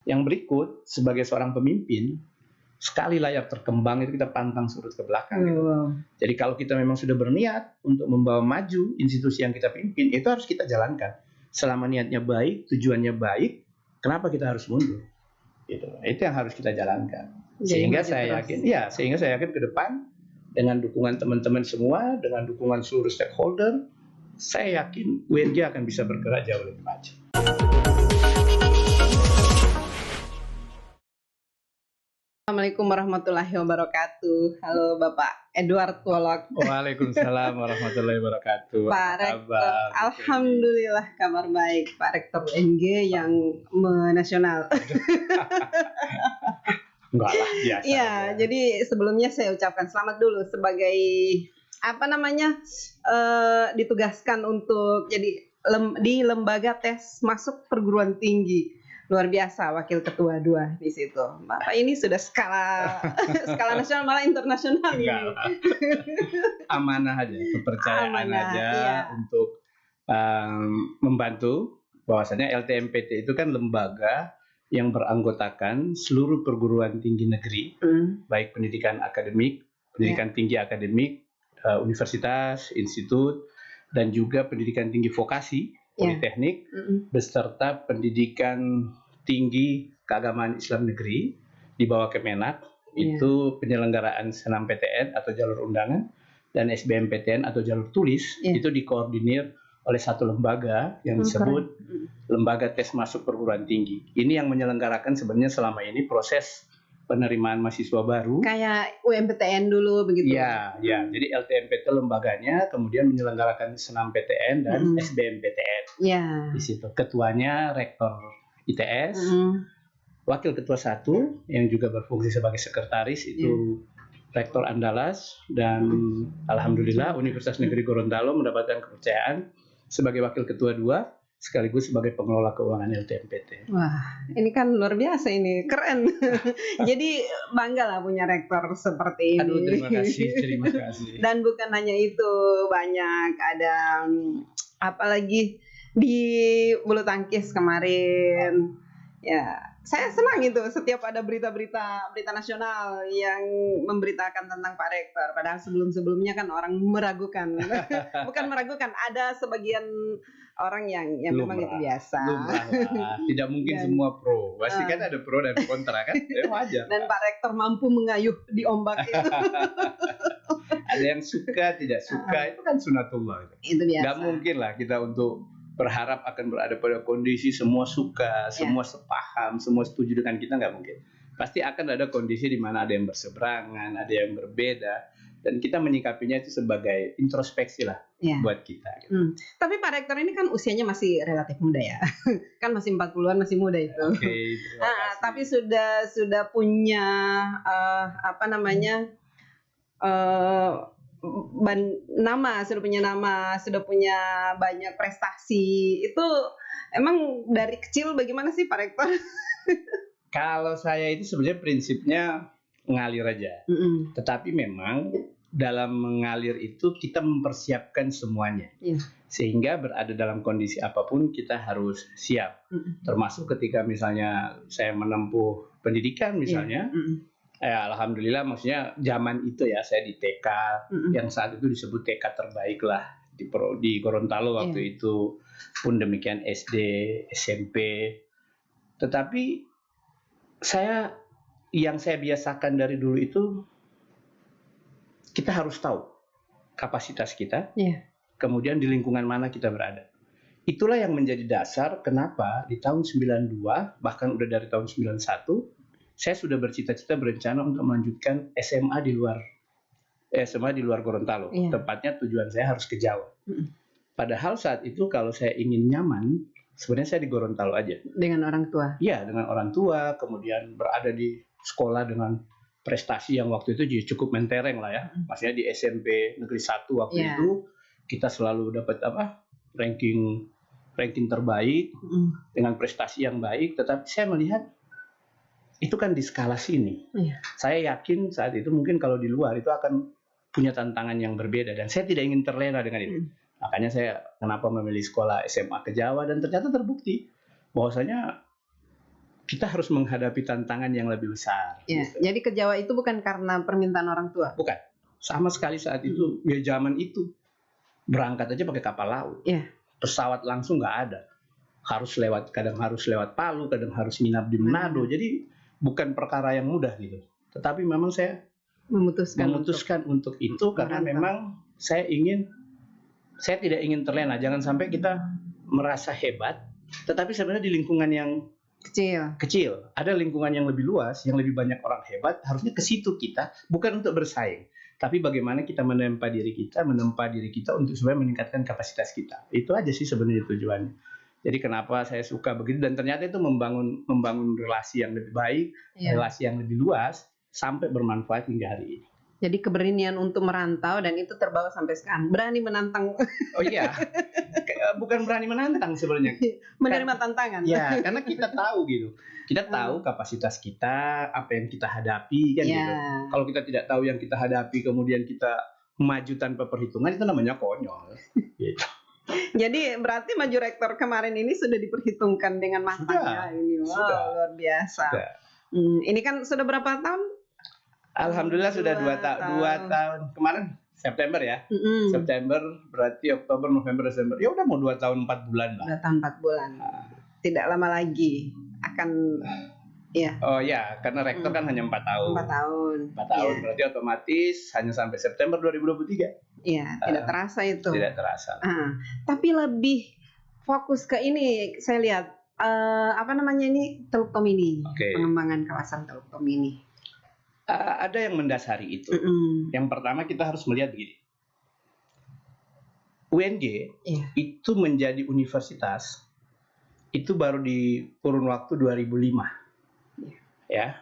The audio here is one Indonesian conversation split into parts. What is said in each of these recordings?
Yang berikut, sebagai seorang pemimpin, sekali layar terkembang itu kita pantang surut ke belakang. Gitu. Jadi kalau kita memang sudah berniat untuk membawa maju institusi yang kita pimpin, itu harus kita jalankan. Selama niatnya baik, tujuannya baik, kenapa kita harus mundur? Gitu. Itu yang harus kita jalankan. Sehingga saya yakin ke depan dengan dukungan teman-teman semua, dengan dukungan seluruh stakeholder, saya yakin UNJ akan bisa bergerak jauh lebih maju. Assalamualaikum warahmatullahi wabarakatuh. Halo Bapak Edward Wolok. Waalaikumsalam warahmatullahi wabarakatuh. Pak Rektor, alhamdulillah kabar baik. Pak Rektor UNJ yang nasional. Enggak lah, biasa. Iya, jadi sebelumnya saya ucapkan selamat dulu sebagai ditugaskan untuk jadi di lembaga tes masuk perguruan tinggi. Luar biasa, wakil ketua 2 di situ. Bapak ini sudah skala nasional malah internasional ini. Amanah aja, kepercayaan aja iya. Untuk membantu. Bahwasanya LTMPT itu kan lembaga yang beranggotakan seluruh perguruan tinggi negeri, baik pendidikan akademik, pendidikan tinggi akademik, universitas, institut, dan juga pendidikan tinggi vokasi, politeknik, beserta pendidikan tinggi keagamaan Islam negeri di bawah Kemenak, itu penyelenggaraan SNMPTN atau jalur undangan, dan SBMPTN atau jalur tulis, itu dikoordinir oleh satu lembaga yang disebut Lembaga Tes Masuk Perguruan Tinggi. Ini yang menyelenggarakan sebenarnya selama ini proses penerimaan mahasiswa baru. Kayak UMPTN dulu begitu. Iya. Jadi LTMPT lembaganya, kemudian menyelenggarakan SNMPTN dan SBMPTN. Iya. Di situ ketuanya Rektor ITS, Wakil Ketua 1 yang juga berfungsi sebagai sekretaris itu Rektor Andalas, dan alhamdulillah Universitas Negeri Gorontalo mendapatkan kepercayaan sebagai Wakil Ketua 2 sekaligus sebagai pengelola keuangan LTMPT. Wah, ini kan luar biasa ini, keren. Jadi bangga lah punya rektor seperti ini. Aduh, terima kasih. Dan bukan hanya itu, banyak ada apalagi di bulu tangkis kemarin. Ya, saya senang itu setiap ada berita nasional yang memberitakan tentang Pak Rektor. Padahal sebelum-sebelumnya kan orang meragukan. Bukan meragukan, ada sebagian orang yang memang itu biasa. Tidak mungkin semua pro. Pasti kan ada pro dan kontra kan? Ya wajar. Dan Pak Rektor mampu mengayuh di ombak itu. Ada yang suka, tidak suka, itu kan sunatullah. Itu biasa. Gak mungkin lah kita untuk berharap akan berada pada kondisi semua suka, semua sepaham, semua setuju dengan kita, nggak mungkin. Pasti akan ada kondisi di mana ada yang berseberangan, ada yang berbeda, dan kita menyikapinya itu sebagai introspeksi lah buat kita. Gitu. Tapi Pak Rektor ini kan usianya masih relatif muda ya, kan masih 40-an, masih muda itu. Tapi sudah punya sudah punya banyak prestasi. Itu emang dari kecil bagaimana sih Pak Rektor? Kalau saya itu sebenarnya prinsipnya ngalir aja. Tetapi memang dalam mengalir itu kita mempersiapkan semuanya. Sehingga berada dalam kondisi apapun kita harus siap. Termasuk ketika misalnya saya menempuh pendidikan misalnya. Alhamdulillah, maksudnya zaman itu ya saya di TK yang saat itu disebut TK terbaik lah di Gorontalo waktu itu, pun demikian SD, SMP. Tetapi yang saya biasakan dari dulu itu kita harus tahu kapasitas kita, kemudian di lingkungan mana kita berada. Itulah yang menjadi dasar kenapa di tahun 92 bahkan udah dari tahun 91 saya sudah bercita-cita berencana untuk melanjutkan SMA di luar Gorontalo. Tepatnya tujuan saya harus ke Jawa. Padahal saat itu kalau saya ingin nyaman, sebenarnya saya di Gorontalo aja. Dengan orang tua? Iya, dengan orang tua, kemudian berada di sekolah dengan prestasi yang waktu itu juga cukup mentereng lah ya. Maksudnya di SMP Negeri 1 waktu itu, kita selalu dapat ranking terbaik, dengan prestasi yang baik, tetapi saya melihat itu kan di skala sini. Saya yakin saat itu mungkin kalau di luar itu akan punya tantangan yang berbeda dan saya tidak ingin terlena dengan itu. Makanya saya kenapa memilih sekolah SMA ke Jawa dan ternyata terbukti bahwasanya kita harus menghadapi tantangan yang lebih besar. Ya, jadi ke Jawa itu bukan karena permintaan orang tua. Bukan. Sama sekali saat itu, ya zaman itu berangkat aja pakai kapal laut. Iya. Pesawat langsung nggak ada. Kadang harus lewat Palu, kadang harus nginap di Manado. Jadi bukan perkara yang mudah gitu. Tetapi memang saya memutuskan untuk itu karena memang saya tidak ingin terlena. Jangan sampai kita merasa hebat, tetapi sebenarnya di lingkungan yang kecil. Ada lingkungan yang lebih luas, yang lebih banyak orang hebat, harusnya ke situ kita, bukan untuk bersaing. Tapi bagaimana kita menempa diri kita untuk supaya meningkatkan kapasitas kita. Itu aja sih sebenarnya tujuannya. Jadi kenapa saya suka begitu, dan ternyata itu membangun relasi yang lebih baik, relasi yang lebih luas, sampai bermanfaat hingga hari ini. Jadi keberanian untuk merantau dan itu terbawa sampai sekarang. Berani menantang. Oh iya, bukan berani menantang sebenarnya. Menerima tantangan. Ya, karena kita tahu gitu. Kita tahu kapasitas kita, apa yang kita hadapi kan gitu. Kalau kita tidak tahu yang kita hadapi, kemudian kita maju tanpa perhitungan, itu namanya konyol. Gitu. Jadi berarti maju rektor kemarin ini sudah diperhitungkan dengan matangnya ini. Wow, luar biasa. Ini kan sudah berapa tahun? Alhamdulillah sudah 2 tahun. Kemarin September ya. September berarti Oktober, November, Desember. Ya udah mau 2 tahun 4 bulan lah. 2 tahun 4 bulan. Tidak lama lagi akan ya. Oh ya, karena rektor kan hanya 4 tahun. 4 tahun. 4 tahun berarti otomatis hanya sampai September 2023. Iya, tidak terasa itu. Tidak terasa. Tapi lebih fokus ke ini saya lihat Teluk Tomini. Pengembangan kawasan Teluk Tomini. Ada yang mendasari itu. Yang pertama kita harus melihat begini. UNJ itu menjadi universitas itu baru di kurun waktu 2005. Ya.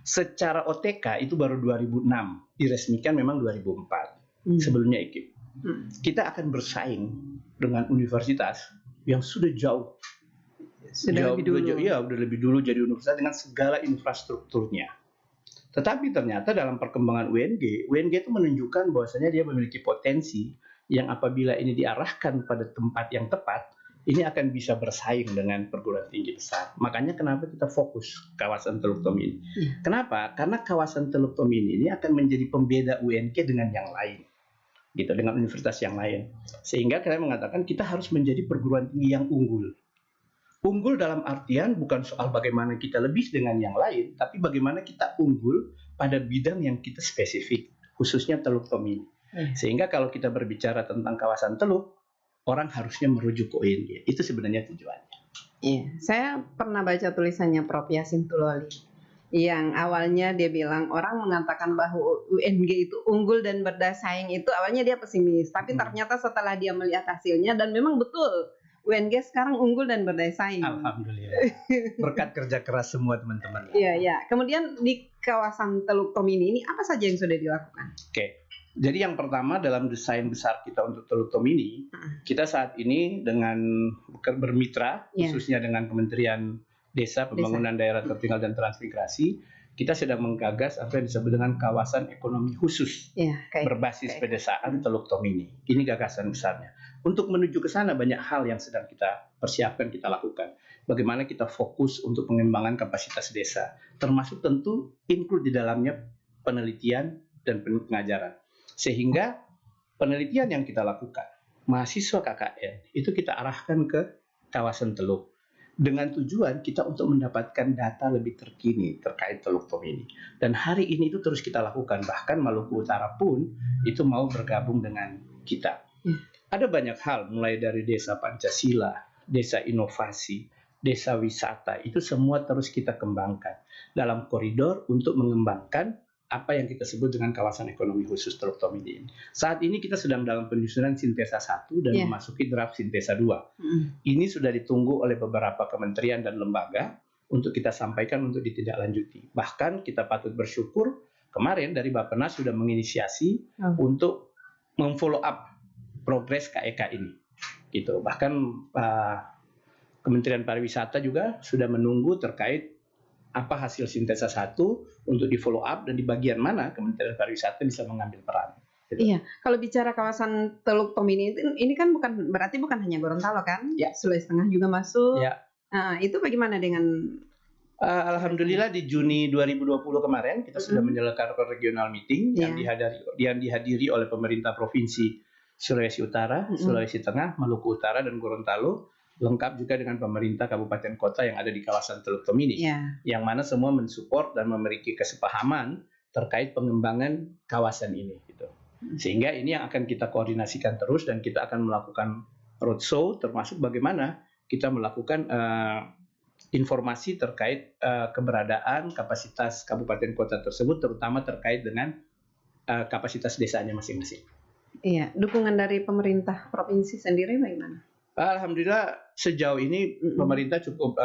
Secara OTK itu baru 2006, diresmikan memang 2004. Sebelumnya IKIP. Kita akan bersaing dengan universitas yang sudah jauh. Udah lebih dulu jadi universitas dengan segala infrastrukturnya. Tetapi ternyata dalam perkembangan UNG itu menunjukkan bahwasanya dia memiliki potensi yang apabila ini diarahkan pada tempat yang tepat, ini akan bisa bersaing dengan perguruan tinggi besar. Makanya kenapa kita fokus kawasan Teluk Tomini. Kenapa? Karena kawasan Teluk Tomini ini akan menjadi pembeda UNG dengan yang lain. Gitu, dengan universitas yang lain. Sehingga kita mengatakan kita harus menjadi perguruan tinggi yang unggul. Unggul dalam artian bukan soal bagaimana kita lebih dengan yang lain, tapi bagaimana kita unggul pada bidang yang kita spesifik, khususnya Teluk Tomini. Sehingga kalau kita berbicara tentang kawasan Teluk, orang harusnya merujuk ke UNJ. Itu sebenarnya tujuannya. Iya, saya pernah baca tulisannya Prof. Yasin Tuloli, yang awalnya dia bilang orang mengatakan bahwa UNG itu unggul dan bersaing itu awalnya dia pesimis, tapi ternyata setelah dia melihat hasilnya dan memang betul. UNG sekarang unggul dan berdaya saing. Alhamdulillah. Berkat kerja keras semua teman-teman. Iya. Kemudian di kawasan Teluk Tomini ini apa saja yang sudah dilakukan? Oke. Jadi yang pertama dalam desain besar kita untuk Teluk Tomini, kita saat ini dengan bermitra khususnya dengan Kementerian Desa, Pembangunan Daerah Tertinggal dan Transmigrasi, kita sedang menggagas apa yang disebut dengan kawasan ekonomi khusus berbasis pedesaan Teluk Tomini. Ini gagasan besarnya. Untuk menuju ke sana banyak hal yang sedang kita persiapkan, kita lakukan. Bagaimana kita fokus untuk pengembangan kapasitas desa, termasuk tentu include di dalamnya penelitian dan pengajaran. Sehingga penelitian yang kita lakukan, mahasiswa KKN, itu kita arahkan ke kawasan Teluk. Dengan tujuan kita untuk mendapatkan data lebih terkini terkait Teluk Tomini. Dan hari ini itu terus kita lakukan. Bahkan Maluku Utara pun itu mau bergabung dengan kita. Ada banyak hal, mulai dari desa Pancasila, desa inovasi, desa wisata, itu semua terus kita kembangkan dalam koridor untuk mengembangkan apa yang kita sebut dengan kawasan ekonomi khusus Teluk Tomini ini. Saat ini kita sedang dalam penyusunan Sintesa 1 dan memasuki draft Sintesa 2. Ini sudah ditunggu oleh beberapa kementerian dan lembaga untuk kita sampaikan untuk ditindaklanjuti. Bahkan kita patut bersyukur kemarin dari Bappenas sudah menginisiasi untuk memfollow up progres KEK ini, gitu. Bahkan Kementerian Pariwisata juga sudah menunggu terkait apa hasil Sintesa 1 untuk di follow up dan di bagian mana Kementerian Pariwisata bisa mengambil peran. Gitu. Iya, kalau bicara kawasan Teluk Tomini ini kan bukan hanya Gorontalo kan? Sulawesi Tengah juga masuk. Ya. Itu bagaimana dengan Alhamdulillah di Juni 2020 kemarin kita sudah menyelenggarakan regional meeting yang dihadiri oleh pemerintah provinsi Sulawesi Utara, Sulawesi Tengah, Maluku Utara, dan Gorontalo, lengkap juga dengan pemerintah kabupaten kota yang ada di kawasan Teluk Tomini, yang mana semua mensupport dan memiliki kesepahaman terkait pengembangan kawasan ini. Gitu. Sehingga ini yang akan kita koordinasikan terus dan kita akan melakukan roadshow termasuk bagaimana kita melakukan informasi terkait keberadaan kapasitas kabupaten kota tersebut, terutama terkait dengan kapasitas desanya masing-masing. Iya, dukungan dari pemerintah provinsi sendiri bagaimana? Alhamdulillah sejauh ini pemerintah cukup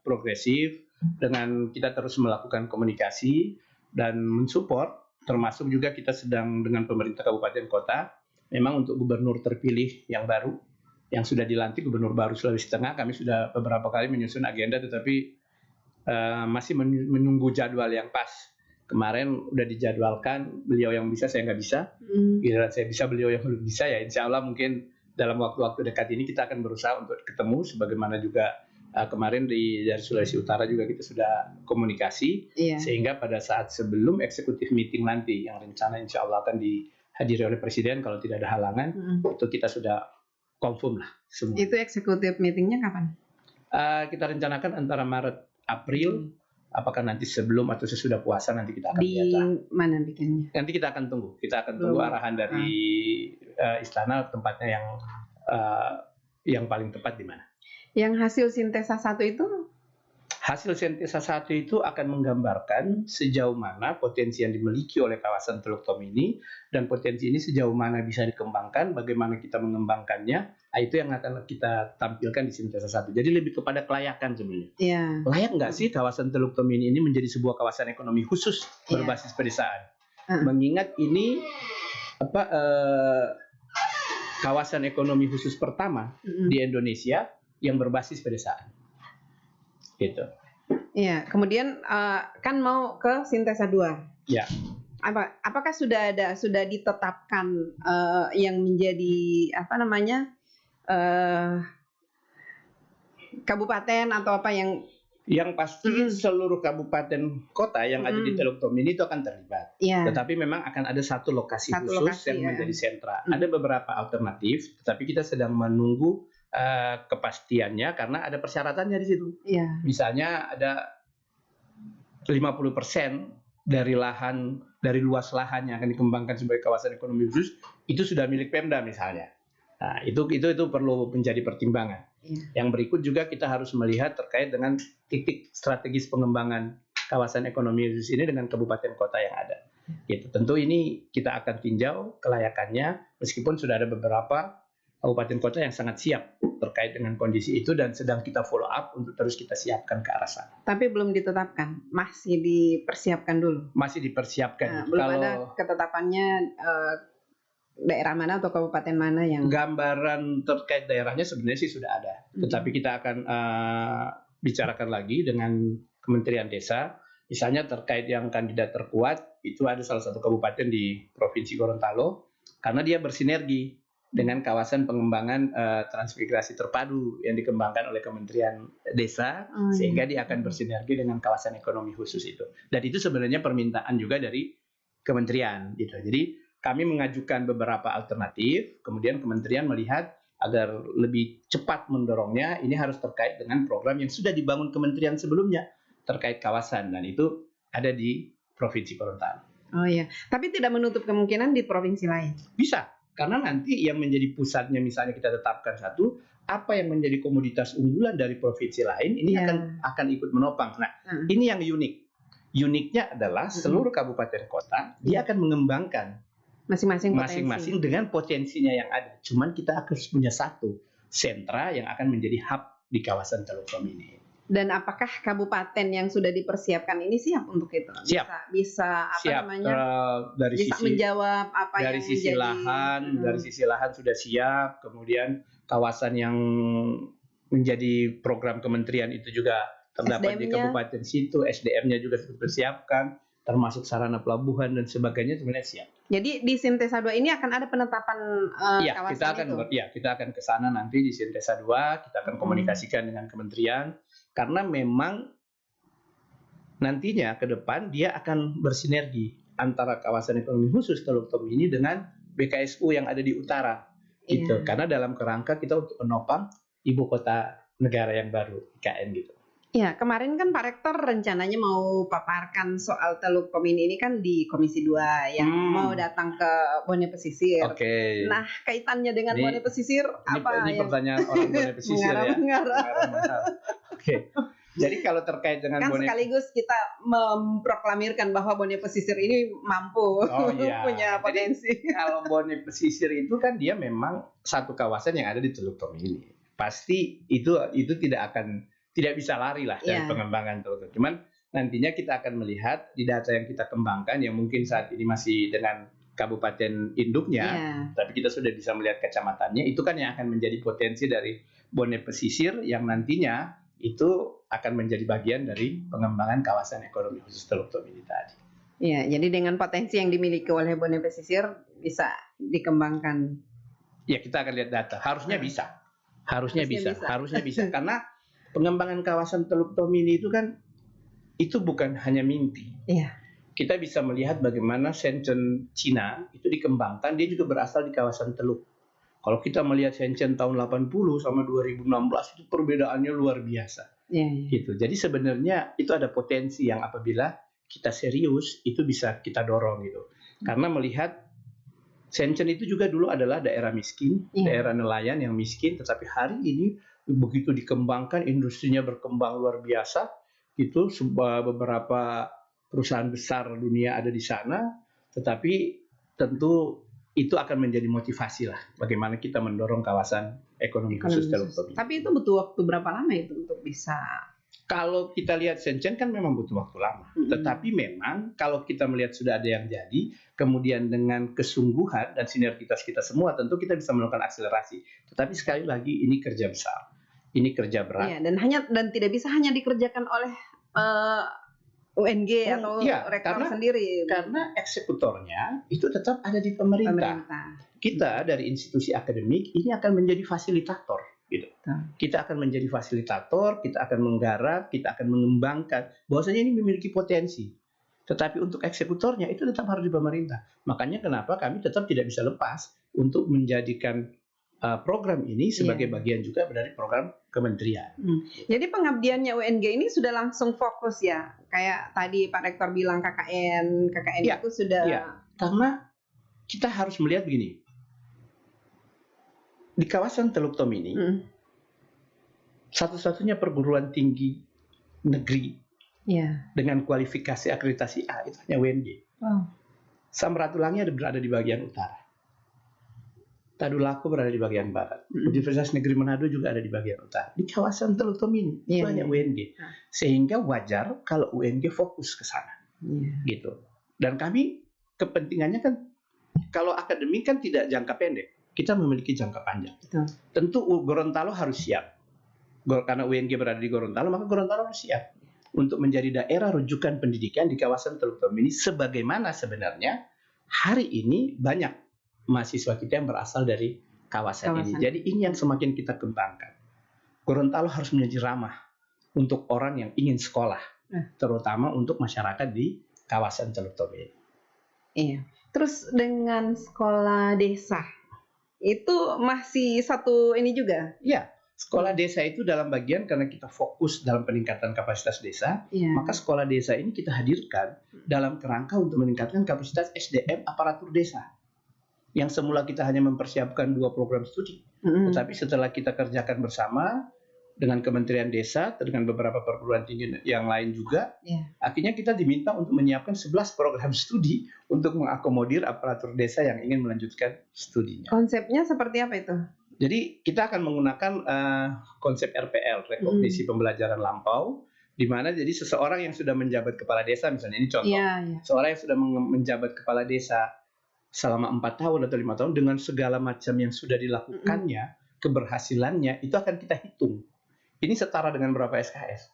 progresif dengan kita terus melakukan komunikasi dan mensupport, termasuk juga kita sedang dengan pemerintah kabupaten kota, memang untuk gubernur terpilih yang baru, yang sudah dilantik gubernur baru Sulawesi Tengah, kami sudah beberapa kali menyusun agenda tetapi masih menunggu jadwal yang pas. Kemarin udah dijadwalkan, beliau yang bisa, saya nggak bisa. Giliran saya bisa, beliau yang belum bisa, ya insya Allah mungkin dalam waktu-waktu dekat ini kita akan berusaha untuk ketemu, sebagaimana juga kemarin dari Sulawesi Utara juga kita sudah komunikasi, sehingga pada saat sebelum eksekutif meeting nanti, yang rencana insya Allah akan dihadiri oleh Presiden kalau tidak ada halangan, itu kita sudah confirm lah semua. Itu eksekutif meetingnya kapan? Kita rencanakan antara Maret April. Apakah nanti sebelum atau sesudah puasa nanti kita akan lihat. Di mana bikinnya? Nanti kita akan tunggu. Kita akan tunggu arahan dari istana tempatnya yang paling tepat di mana. Yang hasil sintesa 1 itu? Hasil sintesa 1 itu akan menggambarkan sejauh mana potensi yang dimiliki oleh kawasan Teluk Tomini dan potensi ini sejauh mana bisa dikembangkan, bagaimana kita mengembangkannya, itu yang akan kita tampilkan di sintesa 1. Jadi lebih kepada kelayakan sebenarnya. Layak nggak sih kawasan Teluk Tomini ini menjadi sebuah kawasan ekonomi khusus berbasis pedesaan? Mengingat ini kawasan ekonomi khusus pertama di Indonesia yang berbasis pedesaan. Gitu. Iya, kemudian kan mau ke sintesa 2. Ya. Apakah sudah ditetapkan yang menjadi kabupaten atau apa yang pasti seluruh kabupaten kota yang ada di Teluk Tomini itu akan terlibat. Tetapi memang akan ada satu lokasi khusus yang menjadi sentra. Ada beberapa alternatif, tetapi kita sedang menunggu kepastiannya karena ada persyaratannya di situ. Misalnya ada 50% dari luas lahan yang akan dikembangkan sebagai kawasan ekonomi khusus itu sudah milik Pemda misalnya. Nah, itu perlu menjadi pertimbangan. Yang berikut juga kita harus melihat terkait dengan titik strategis pengembangan kawasan ekonomi khusus ini dengan kabupaten kota yang ada. Gitu. Tentu ini kita akan tinjau kelayakannya meskipun sudah ada beberapa kabupaten kota yang sangat siap terkait dengan kondisi itu dan sedang kita follow up untuk terus kita siapkan ke arah sana. Tapi belum ditetapkan, masih dipersiapkan dulu. Masih dipersiapkan. Belum ada ketetapannya daerah mana atau kabupaten mana yang gambaran terkait daerahnya sebenarnya sih sudah ada. Tetapi kita akan bicarakan lagi dengan Kementerian Desa. Misalnya terkait yang kandidat terkuat itu ada salah satu kabupaten di Provinsi Gorontalo karena dia bersinergi dengan kawasan pengembangan transmigrasi terpadu yang dikembangkan oleh Kementerian Desa, sehingga dia akan bersinergi dengan kawasan ekonomi khusus itu. Dan itu sebenarnya permintaan juga dari Kementerian, gitu. Jadi kami mengajukan beberapa alternatif, kemudian Kementerian melihat agar lebih cepat mendorongnya, ini harus terkait dengan program yang sudah dibangun Kementerian sebelumnya terkait kawasan, dan itu ada di Provinsi Gorontalo. Oh iya, tapi tidak menutup kemungkinan di provinsi lain? Bisa. Karena nanti yang menjadi pusatnya misalnya kita tetapkan satu, apa yang menjadi komoditas unggulan dari provinsi lain ini akan ikut menopang. Nah, ini yang unik. Uniknya adalah seluruh kabupaten kota dia akan mengembangkan masing-masing dengan potensinya yang ada. Cuman kita harus punya satu sentra yang akan menjadi hub di kawasan Teluk Tomini. Dan apakah kabupaten yang sudah dipersiapkan ini siap untuk itu? Bisa dari bisa sisi, menjawab apa dari yang sisi menjadi lahan, dari sisi lahan sudah siap. Kemudian kawasan yang menjadi program kementerian itu juga terdapat di kabupaten situ, SDM-nya juga sudah dipersiapkan, termasuk sarana pelabuhan dan sebagainya sebenarnya siap. Jadi di Sintesa 2 ini akan ada penetapan kawasan kita akan ke sana nanti di Sintesa 2, kita akan komunikasikan dengan kementerian karena memang nantinya ke depan dia akan bersinergi antara kawasan ekonomi khusus Teluk Tomini dengan BKSU yang ada di utara gitu. Iya. Karena dalam kerangka kita untuk menopang ibu kota negara yang baru IKN gitu. Ya, kemarin kan Pak Rektor rencananya mau paparkan soal Teluk Tomini ini kan di Komisi 2 yang mau datang ke Bone Pesisir. Oke. Nah, kaitannya dengan Ini- Bone Pesisir apa Ini yang pertanyaan orang Bone Pesisir ya. mengarah-mengarah? Mengarah-mengarah. Oke. Jadi kalau terkait dengan Kan Bone sekaligus kita memproklamirkan bahwa Bone Pesisir ini mampu Oh, iya. punya Jadi, potensi. kalau Bone Pesisir itu kan dia memang satu kawasan yang ada di Teluk Tomini. Pasti itu tidak bisa lari lah dari Iya. pengembangan Teluk Tomini. Cuman nantinya kita akan melihat di data yang kita kembangkan yang mungkin saat ini masih dengan kabupaten induknya, Iya. tapi kita sudah bisa melihat kecamatannya. Itu kan yang akan menjadi potensi dari Bone Pesisir yang nantinya itu akan menjadi bagian dari pengembangan kawasan ekonomi khusus Teluk Tomini tadi. Iya, jadi dengan potensi yang dimiliki oleh Bone Pesisir bisa dikembangkan. Ya kita akan lihat data. Harusnya bisa. Harusnya Harusnya bisa. bisa. Karena pengembangan kawasan Teluk Tomini itu kan itu bukan hanya mimpi. Iya. Kita bisa melihat bagaimana Shenzhen Cina itu dikembangkan, dia juga berasal di kawasan Teluk. Kalau kita melihat Shenzhen tahun 80 sama 2016 itu perbedaannya luar biasa. Iya, iya. Gitu. Jadi sebenarnya itu ada potensi yang apabila kita serius itu bisa kita dorong gitu. Karena melihat Shenzhen itu juga dulu adalah daerah miskin, Iya. daerah nelayan yang miskin, tetapi hari ini begitu dikembangkan, industrinya berkembang luar biasa, itu beberapa perusahaan besar dunia ada di sana, tetapi tentu itu akan menjadi motivasi lah bagaimana kita mendorong kawasan ekonomi khusus Teluk Tomini. Tapi itu butuh waktu berapa lama itu untuk bisa? Kalau kita lihat Shenzhen kan memang butuh waktu lama. Tetapi memang kalau kita melihat sudah ada yang jadi, kemudian dengan kesungguhan dan sinergitas kita semua, tentu kita bisa melakukan akselerasi. Tetapi sekali lagi ini kerja besar, ini kerja berat. Iya, dan tidak bisa hanya dikerjakan oleh UNG atau rektor sendiri. Karena eksekutornya itu tetap ada di pemerintah. Kita dari institusi akademik ini akan menjadi fasilitator. Gitu. Kita akan menjadi fasilitator, kita akan menggarap, kita akan mengembangkan. Bahwasanya ini memiliki potensi. Tetapi untuk eksekutornya itu tetap harus di pemerintah. Makanya kenapa kami tetap tidak bisa lepas untuk menjadikan program ini sebagai bagian juga dari program kementerian. Jadi pengabdiannya UNG ini sudah langsung fokus ya. Kayak tadi Pak Rektor bilang KKN Ya, itu sudah. Ya, karena kita harus melihat begini. Di kawasan Teluk Tomini, satu-satunya perguruan tinggi negeri dengan kualifikasi akreditasi A itu hanya UNG. Samratulangi berada di bagian utara. Tadulako berada di bagian barat. Universitas Negeri Manado juga ada di bagian utara. Di kawasan Teluk Tomini itu hanya UNG. Sehingga wajar kalau UNG fokus ke sana. Gitu. Dan kami kepentingannya kan kalau akademik kan tidak jangka pendek. Kita memiliki jangka panjang. Tentu Gorontalo harus siap. Karena UNG berada di Gorontalo, maka Gorontalo harus siap untuk menjadi daerah rujukan pendidikan di kawasan Teluk Tomini. Sebagaimana sebenarnya hari ini banyak mahasiswa kita yang berasal dari kawasan ini. Jadi ini yang semakin kita kembangkan. Gorontalo harus menjadi ramah untuk orang yang ingin sekolah, terutama untuk masyarakat di kawasan Teluk Tomini. Iya. Terus dengan sekolah desa itu masih satu ini juga? Iya, sekolah desa itu dalam bagian karena kita fokus dalam peningkatan kapasitas desa, maka sekolah desa ini kita hadirkan dalam kerangka untuk meningkatkan kapasitas SDM aparatur desa. Yang semula kita hanya mempersiapkan 2 program studi, tetapi setelah kita kerjakan bersama dengan Kementerian Desa, dengan beberapa perguruan tinggi yang lain juga, akhirnya kita diminta untuk menyiapkan 11 program studi untuk mengakomodir aparatur desa yang ingin melanjutkan studinya. Konsepnya seperti apa itu? Jadi kita akan menggunakan konsep RPL, rekognisi pembelajaran lampau, di mana jadi seseorang yang sudah menjabat kepala desa, misalnya ini contoh, seorang yang sudah menjabat kepala desa selama 4 tahun atau 5 tahun dengan segala macam yang sudah dilakukannya, keberhasilannya itu akan kita hitung. Ini setara dengan berapa SKS.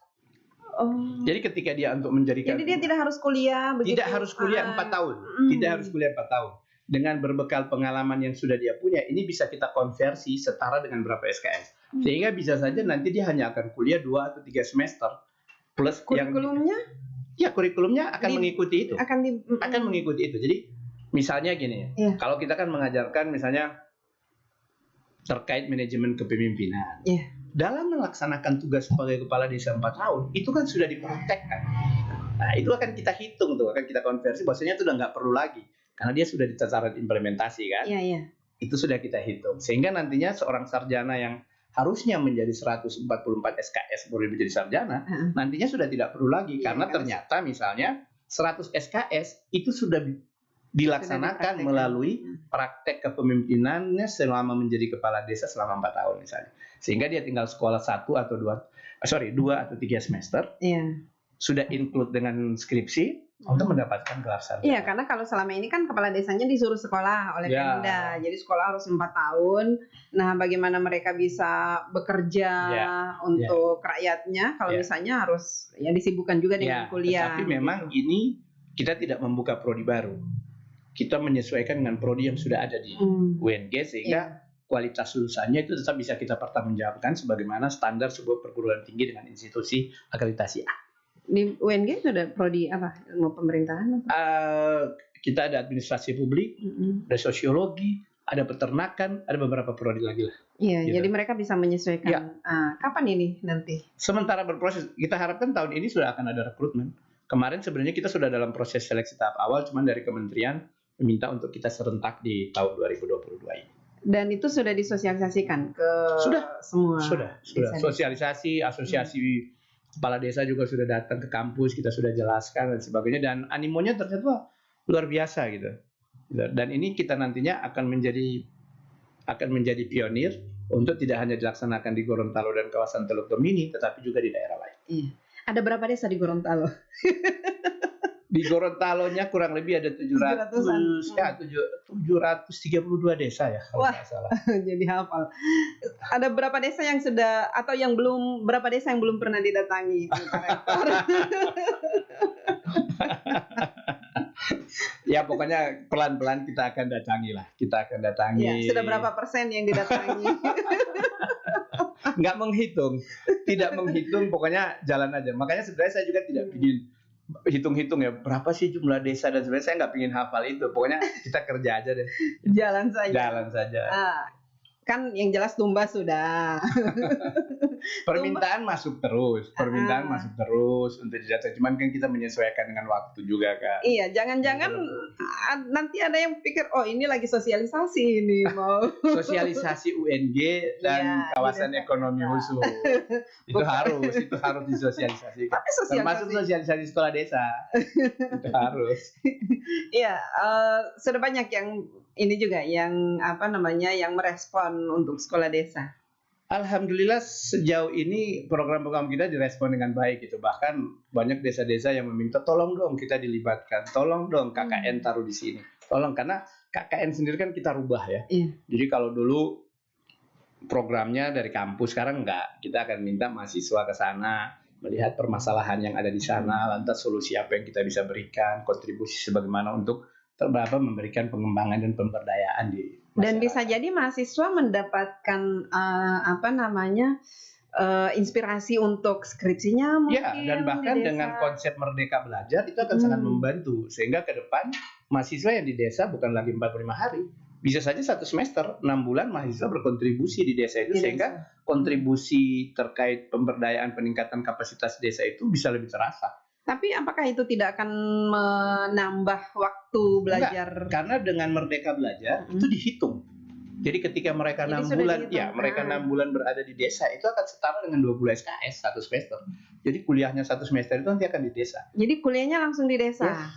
Jadi ketika dia untuk menjadikan, jadi dia tidak harus kuliah begitu. Tidak harus kuliah 4 tahun. Tidak harus kuliah 4 tahun. Dengan berbekal pengalaman yang sudah dia punya, ini bisa kita konversi setara dengan berapa SKS. Sehingga bisa saja nanti dia hanya akan kuliah 2 atau 3 semester plus kurikulumnya? Ya, kurikulumnya akan Di- mengikuti itu. akan Mengikuti itu. Jadi misalnya gini, Iya. kalau kita kan mengajarkan misalnya terkait manajemen kepemimpinan. Iya. Dalam melaksanakan tugas sebagai kepala desa 4 tahun, itu kan sudah dipraktekkan. Nah, itu akan kita hitung tuh, akan kita konversi, bahwasanya itu udah nggak perlu lagi. Karena dia sudah di tataran implementasi kan. Iya. Itu sudah kita hitung. Sehingga nantinya seorang sarjana yang harusnya menjadi 144 SKS boleh menjadi sarjana, nantinya sudah tidak perlu lagi. Iya, Karena kan. ternyata misalnya 100 SKS itu sudah dilaksanakan melalui praktek kepemimpinannya selama menjadi kepala desa selama 4 tahun misalnya. Sehingga dia tinggal sekolah 2 atau 3 semester, sudah include dengan skripsi untuk mendapatkan gelar sarjana. Iya, karena kalau selama ini kan kepala desanya disuruh sekolah oleh Pemda, jadi sekolah harus 4 tahun. Nah, bagaimana mereka bisa bekerja untuk rakyatnya kalau misalnya harus disibukkan juga dengan kuliah. Tapi memang ini kita tidak membuka prodi baru. Kita menyesuaikan dengan prodi yang sudah ada di UNG sehingga kualitas lulusannya itu tetap bisa kita pertanggungjawabkan sebagaimana standar sebuah perguruan tinggi dengan institusi akreditasi A. Di UNG itu ada prodi apa? Ilmu pemerintahan? Kita ada administrasi publik, ada sosiologi, ada peternakan, ada beberapa prodi lagi lah. Iya, gitu. Jadi mereka bisa menyesuaikan. Ya. Kapan ini nanti? Sementara berproses, kita harapkan tahun ini sudah akan ada rekrutmen. Kemarin sebenarnya kita sudah dalam proses seleksi tahap awal, cuman dari kementerian meminta untuk kita serentak di tahun 2022 ini. Dan itu sudah disosialisasikan ke semua? Sudah. Sosialisasi, asosiasi kepala desa juga sudah datang ke kampus, kita sudah jelaskan dan sebagainya, dan animonya ternyata luar biasa gitu. Dan ini kita nantinya akan menjadi pionir untuk tidak hanya dilaksanakan di Gorontalo dan kawasan Teluk Tomini, tetapi juga di daerah lain. Iya. Ada berapa desa di Gorontalo? Di Gorontalonya kurang lebih ada 732 desa ya kalau nggak salah. Jadi hafal. Ada berapa desa yang sudah atau yang belum, berapa desa yang belum pernah didatangi Pak Rektor? Ya pokoknya pelan-pelan kita akan datangi lah. Kita akan datangi. Ya, sudah berapa persen yang didatangi? Nggak menghitung, tidak menghitung, pokoknya jalan aja. Makanya sebenarnya saya juga tidak ingin hitung-hitung ya berapa sih jumlah desa dan sebenarnya saya nggak ingin hafal itu. Pokoknya kita kerja aja deh. Jalan saja. Kan yang jelas tumbas sudah. Permintaan masuk terus untuk didata. Cuman kan kita menyesuaikan dengan waktu juga kan. Iya, jangan-jangan nanti ada yang pikir ini lagi sosialisasi ini mau. Sosialisasi UNG dan kawasan ekonomi khusus. Itu harus disosialisasikan. Tapi termasuk sosialisasi sekolah desa. Itu harus. Iya, sudah banyak yang ini juga yang yang merespon untuk sekolah desa. Alhamdulillah sejauh ini program-program kita direspon dengan baik gitu. Bahkan banyak desa-desa yang meminta tolong dong kita dilibatkan, tolong dong KKN taruh di sini. Tolong, karena KKN sendiri kan kita rubah ya. Jadi kalau dulu programnya dari kampus, sekarang enggak. Kita akan minta mahasiswa ke sana, melihat permasalahan yang ada di sana, lantas solusi apa yang kita bisa berikan, kontribusi sebagaimana untuk memberikan pengembangan dan pemberdayaan di masyarakat. Dan bisa jadi mahasiswa mendapatkan inspirasi untuk skripsinya mungkin. Ya, dan bahkan dengan konsep Merdeka Belajar itu akan sangat membantu sehingga ke depan mahasiswa yang di desa bukan lagi 45 hari. Bisa saja 1 semester, 6 bulan mahasiswa berkontribusi di desa itu sehingga kontribusi terkait pemberdayaan peningkatan kapasitas desa itu bisa lebih terasa. Tapi apakah itu tidak akan menambah waktu belajar? Enggak, karena dengan Merdeka Belajar itu dihitung. Jadi ketika mereka 6 bulan, mereka 6 bulan berada di desa itu akan setara dengan 20 SKS 1 semester. Jadi kuliahnya 1 semester itu nanti akan di desa. Jadi kuliahnya langsung di desa.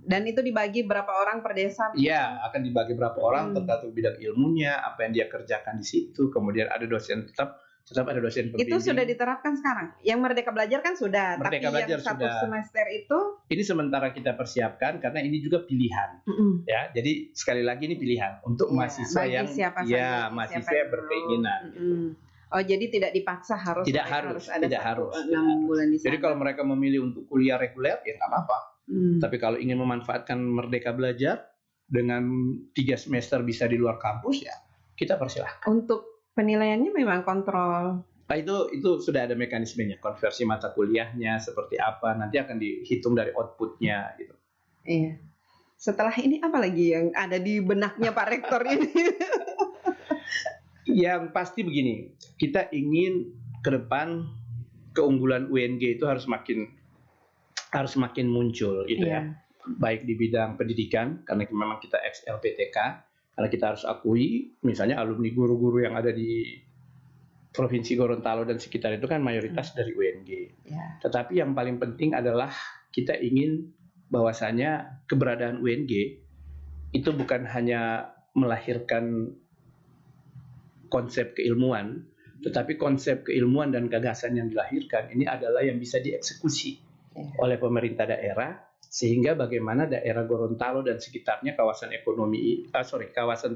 Dan itu dibagi berapa orang per desa? Iya, akan dibagi berapa orang tergantung bidang ilmunya, apa yang dia kerjakan di situ. Kemudian ada dosen tetap ada dosen pembimbing. Itu sudah diterapkan sekarang. Yang Merdeka Belajar kan sudah, Merdeka tapi yang 1 semester itu ini sementara kita persiapkan karena ini juga pilihan. Ya, jadi sekali lagi ini pilihan untuk mahasiswa yang mahasiswa berkeinginan. Oh, jadi tidak dipaksa harus ada 6 bulan di sana. Jadi kalau mereka memilih untuk kuliah reguler ya nggak apa-apa. Tapi kalau ingin memanfaatkan Merdeka Belajar dengan 3 semester bisa di luar kampus ya kita persilahkan. Untuk penilaiannya memang kontrol Itu sudah ada mekanismenya, konversi mata kuliahnya seperti apa, nanti akan dihitung dari outputnya gitu. Iya. Setelah ini apa lagi yang ada di benaknya Pak Rektor ini? Yang pasti begini, kita ingin ke depan keunggulan UNG itu harus makin muncul gitu ya. Baik di bidang pendidikan, karena memang kita ex LPTK, karena kita harus akui misalnya alumni guru-guru yang ada di Provinsi Gorontalo dan sekitar itu kan mayoritas dari UNG. Tetapi yang paling penting adalah kita ingin bahwasanya keberadaan UNG itu bukan hanya melahirkan konsep keilmuan, tetapi konsep keilmuan dan gagasan yang dilahirkan ini adalah yang bisa dieksekusi oleh pemerintah daerah, sehingga bagaimana daerah Gorontalo dan sekitarnya kawasan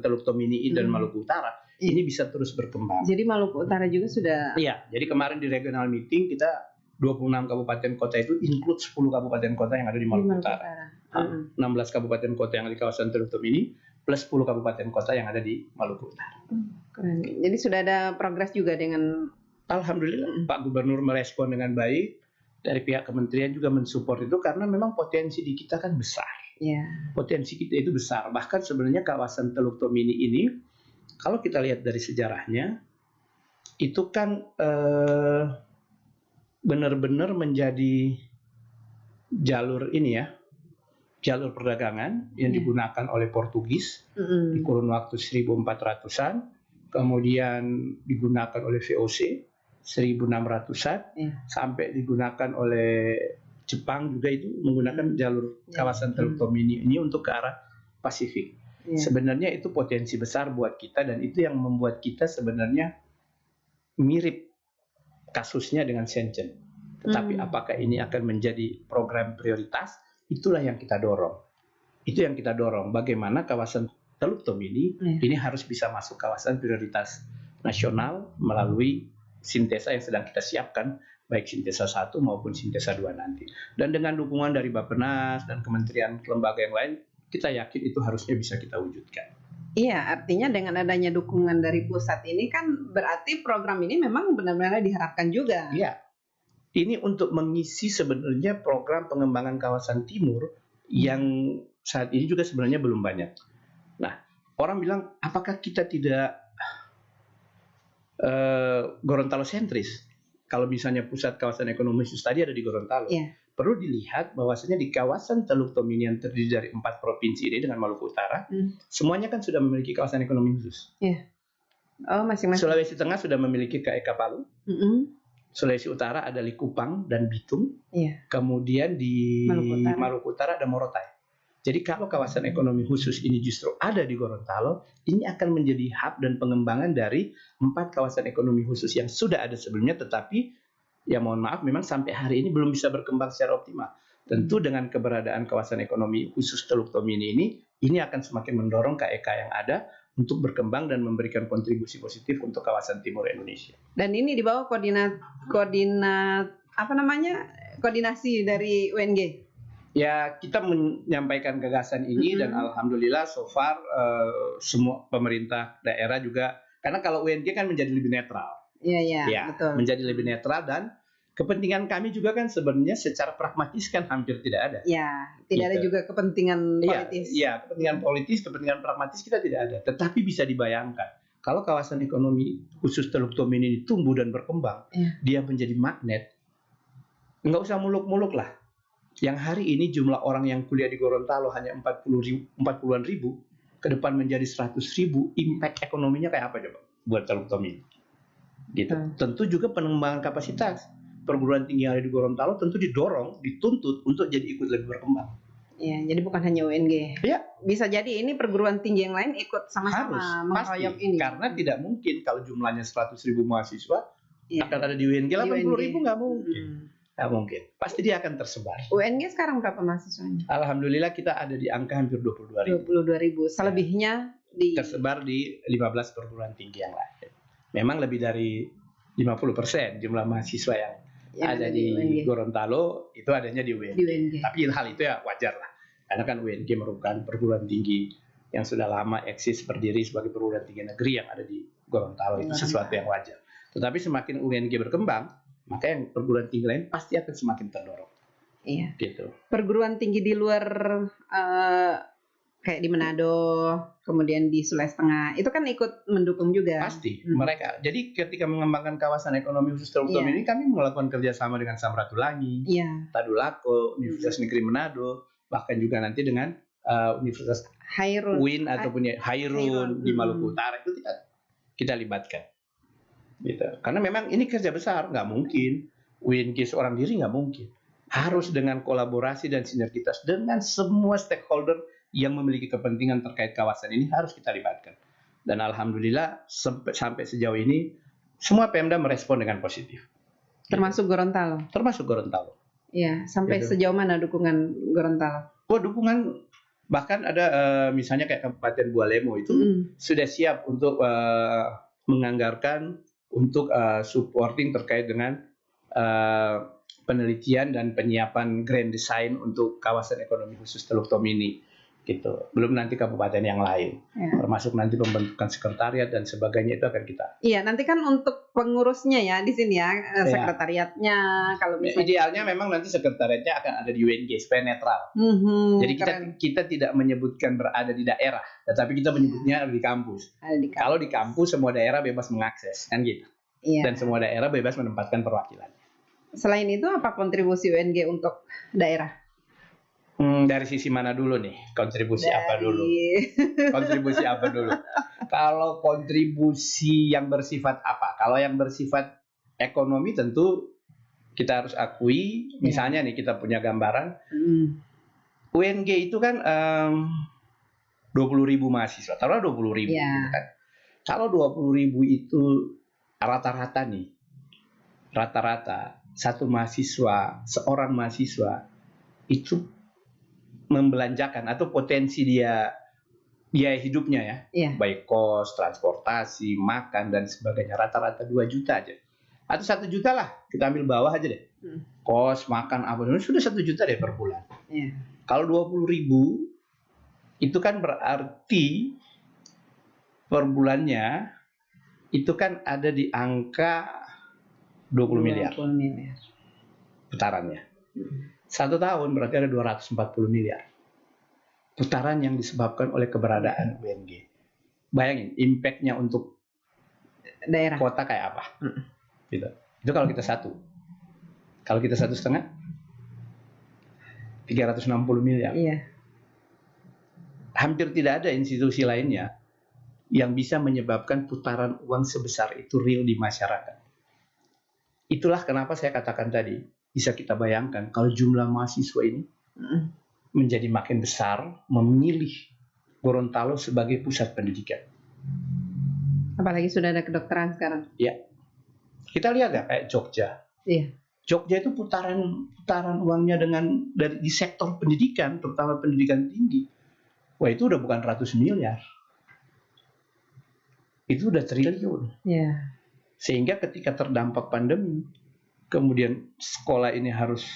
Teluk Tomini dan Maluku Utara ini bisa terus berkembang. Jadi Maluku Utara juga sudah. Iya, jadi kemarin di regional meeting kita 26 kabupaten kota itu include 10 kabupaten kota yang ada di Maluku Utara. 16 kabupaten kota yang ada di kawasan Teluk Tomini plus 10 kabupaten kota yang ada di Maluku Utara. Keren. Jadi sudah ada progres juga dengan. Alhamdulillah Pak Gubernur merespon dengan baik. Dari pihak kementerian juga mensupport itu karena memang potensi di kita kan besar. Potensi kita itu besar. Bahkan sebenarnya kawasan Teluk Tomini ini kalau kita lihat dari sejarahnya itu kan benar-benar menjadi jalur jalur perdagangan yang digunakan oleh Portugis di kurun waktu 1400-an, kemudian digunakan oleh VOC 1600-an, sampai digunakan oleh Jepang juga itu menggunakan jalur kawasan Teluk Tomini ini untuk ke arah Pasifik. Sebenarnya itu potensi besar buat kita dan itu yang membuat kita sebenarnya mirip kasusnya dengan Shenzhen. Tetapi apakah ini akan menjadi program prioritas? Itulah yang kita dorong. Itu yang kita dorong. Bagaimana kawasan Teluk Tomini ini harus bisa masuk kawasan prioritas nasional melalui sintesa yang sedang kita siapkan, baik sintesa 1 maupun sintesa 2 nanti. Dan dengan dukungan dari Bappenas dan kementerian lembaga yang lain, kita yakin itu harusnya bisa kita wujudkan. Iya, artinya dengan adanya dukungan dari pusat ini kan berarti program ini memang benar-benar diharapkan juga. Iya. Ini untuk mengisi sebenarnya program pengembangan kawasan timur yang saat ini juga sebenarnya belum banyak. Nah, orang bilang apakah kita tidak Gorontalo sentris? Kalau misalnya pusat kawasan ekonomi khusus tadi ada di Gorontalo. Perlu dilihat bahwasanya di kawasan Teluk Tomini yang terdiri dari 4 provinsi ini dengan Maluku Utara, semuanya kan sudah memiliki kawasan ekonomi khusus. Masing-masing. Sulawesi Tengah sudah memiliki KEK Palu. Sulawesi Utara ada Likupang dan Bitung. Kemudian di Maluku Utara ada Morotai. Jadi kalau kawasan ekonomi khusus ini justru ada di Gorontalo, ini akan menjadi hub dan pengembangan dari 4 kawasan ekonomi khusus yang sudah ada sebelumnya, tetapi ya mohon maaf memang sampai hari ini belum bisa berkembang secara optimal. Tentu dengan keberadaan kawasan ekonomi khusus Teluk Tomini ini akan semakin mendorong KEK yang ada untuk berkembang dan memberikan kontribusi positif untuk kawasan timur Indonesia. Dan ini di bawah koordinasi dari UNG. Ya, kita menyampaikan gagasan ini dan alhamdulillah so far semua pemerintah daerah juga, karena kalau UNG kan menjadi lebih netral. Betul. Menjadi lebih netral dan kepentingan kami juga kan sebenarnya secara pragmatis kan hampir tidak ada. Tidak ada juga kepentingan politis. Kepentingan politis, kepentingan pragmatis kita tidak ada. Tetapi bisa dibayangkan kalau kawasan ekonomi khusus Teluk Tomini ini tumbuh dan berkembang, dia menjadi magnet. Nggak usah muluk-muluk lah. Yang hari ini jumlah orang yang kuliah di Gorontalo hanya 40-an ribu, ke depan menjadi 100.000, impact ekonominya kayak apa coba buat Teluk Tomini? Gitu. Tentu juga pengembangan kapasitas perguruan tinggi yang ada di Gorontalo tentu didorong, dituntut untuk jadi ikut lebih berkembang. Jadi bukan hanya UNG. Bisa jadi ini perguruan tinggi yang lain ikut sama-sama mengroyok ini. Karena tidak mungkin kalau jumlahnya 100.000 mahasiswa akan ada di UNG 80.000 nggak mungkin. Nggak mungkin. Pasti dia akan tersebar. UNG sekarang berapa mahasiswanya? Alhamdulillah kita ada di angka hampir 22.000. 22.000. Selebihnya tersebar di 15 perguruan tinggi yang lain. Memang lebih dari 50% jumlah mahasiswa yang ada di Gorontalo itu adanya di UNG. Tapi hal itu ya wajar lah. Karena kan UNG merupakan perguruan tinggi yang sudah lama eksis berdiri sebagai perguruan tinggi negeri yang ada di Gorontalo. Itu sesuatu yang wajar. Tetapi semakin UNG berkembang, maka yang perguruan tinggi lain pasti akan semakin terdorong. Iya. Gitu. Perguruan tinggi di luar kayak di Manado, kemudian di Sulawesi Tengah, itu kan ikut mendukung juga. Pasti mereka. Jadi ketika mengembangkan kawasan ekonomi khusus Teluk Tomini ini, kami melakukan kerjasama dengan Samratulangi, Tadulako, Universitas Negeri Manado, bahkan juga nanti dengan Universitas UIN ataupun Hairun di Maluku Utara itu kita libatkan. Gitu. Karena memang ini kerja besar, nggak mungkin UING seorang diri, nggak mungkin. Harus dengan kolaborasi dan sinergitas dengan semua stakeholder yang memiliki kepentingan terkait kawasan ini harus kita libatkan. Dan alhamdulillah sampai sejauh ini semua Pemda merespon dengan positif. Termasuk Gorontalo. Termasuk Gorontalo. Iya, sampai gitu. Sejauh mana dukungan Gorontalo? Dukungan bahkan ada misalnya kayak Kabupaten Bualemo itu sudah siap untuk menganggarkan untuk supporting terkait dengan penelitian dan penyiapan grand design untuk kawasan ekonomi khusus Teluk Tomini. Gitu. Belum nanti kabupaten yang lain, termasuk nanti pembentukan sekretariat dan sebagainya itu akan kita. Iya, nanti kan untuk pengurusnya ya di sini ya, sekretariatnya kalau misalnya. Idealnya memang nanti sekretariatnya akan ada di UNG supaya netral. Jadi kita tidak menyebutkan berada di daerah, tetapi kita menyebutnya di kampus. Kalau di kampus semua daerah bebas mengakses, kan gitu. Dan semua daerah bebas menempatkan perwakilan. Selain itu apa kontribusi UNG untuk daerah? Dari sisi mana dulu nih? Kontribusi apa dulu? Kalau kontribusi yang bersifat apa? Kalau yang bersifat ekonomi tentu kita harus akui, misalnya nih kita punya gambaran, UNG itu kan 20.000 mahasiswa, taruhlah 20.000 gitu kan. Kalau 20.000 itu rata-rata seorang mahasiswa itu membelanjakan atau potensi dia hidupnya baik kos, transportasi, makan dan sebagainya rata-rata 2 juta aja atau 1 juta lah, kita ambil bawah aja deh, kos, makan apa sudah 1 juta deh per bulan. Kalau 20.000 itu kan berarti per bulannya itu kan ada di angka 20 miliar putarannya. 1 tahun berarti ada 240 miliar putaran yang disebabkan oleh keberadaan UNG. Bayangin impact-nya untuk daerah kota kayak apa. Gitu. Itu kalau kita 1. Kalau kita 1,5 360 miliar. Hampir tidak ada institusi lainnya yang bisa menyebabkan putaran uang sebesar itu real di masyarakat. Itulah kenapa saya katakan tadi, bisa kita bayangkan kalau jumlah mahasiswa ini menjadi makin besar, memilih Gorontalo sebagai pusat pendidikan. Apalagi sudah ada kedokteran sekarang. Ya, kita lihat ya kayak Jogja. Jogja itu putaran uangnya di sektor pendidikan, terutama pendidikan tinggi. Wah, itu udah bukan ratus miliar, itu udah triliun. Sehingga ketika terdampak pandemi, kemudian sekolah ini harus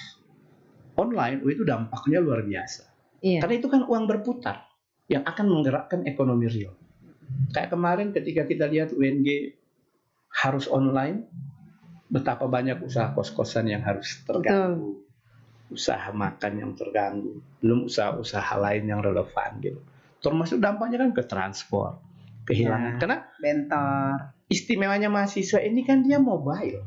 online, itu dampaknya luar biasa. Karena itu kan uang berputar yang akan menggerakkan ekonomi real. Kayak kemarin ketika kita lihat UNG harus online, betapa banyak usaha kos-kosan yang harus terganggu, usaha makan yang terganggu, belum usaha-usaha lain yang relevan gitu. Termasuk dampaknya kan ke transport, kehilangan. Karena bentor. Istimewanya mahasiswa ini kan dia mobile,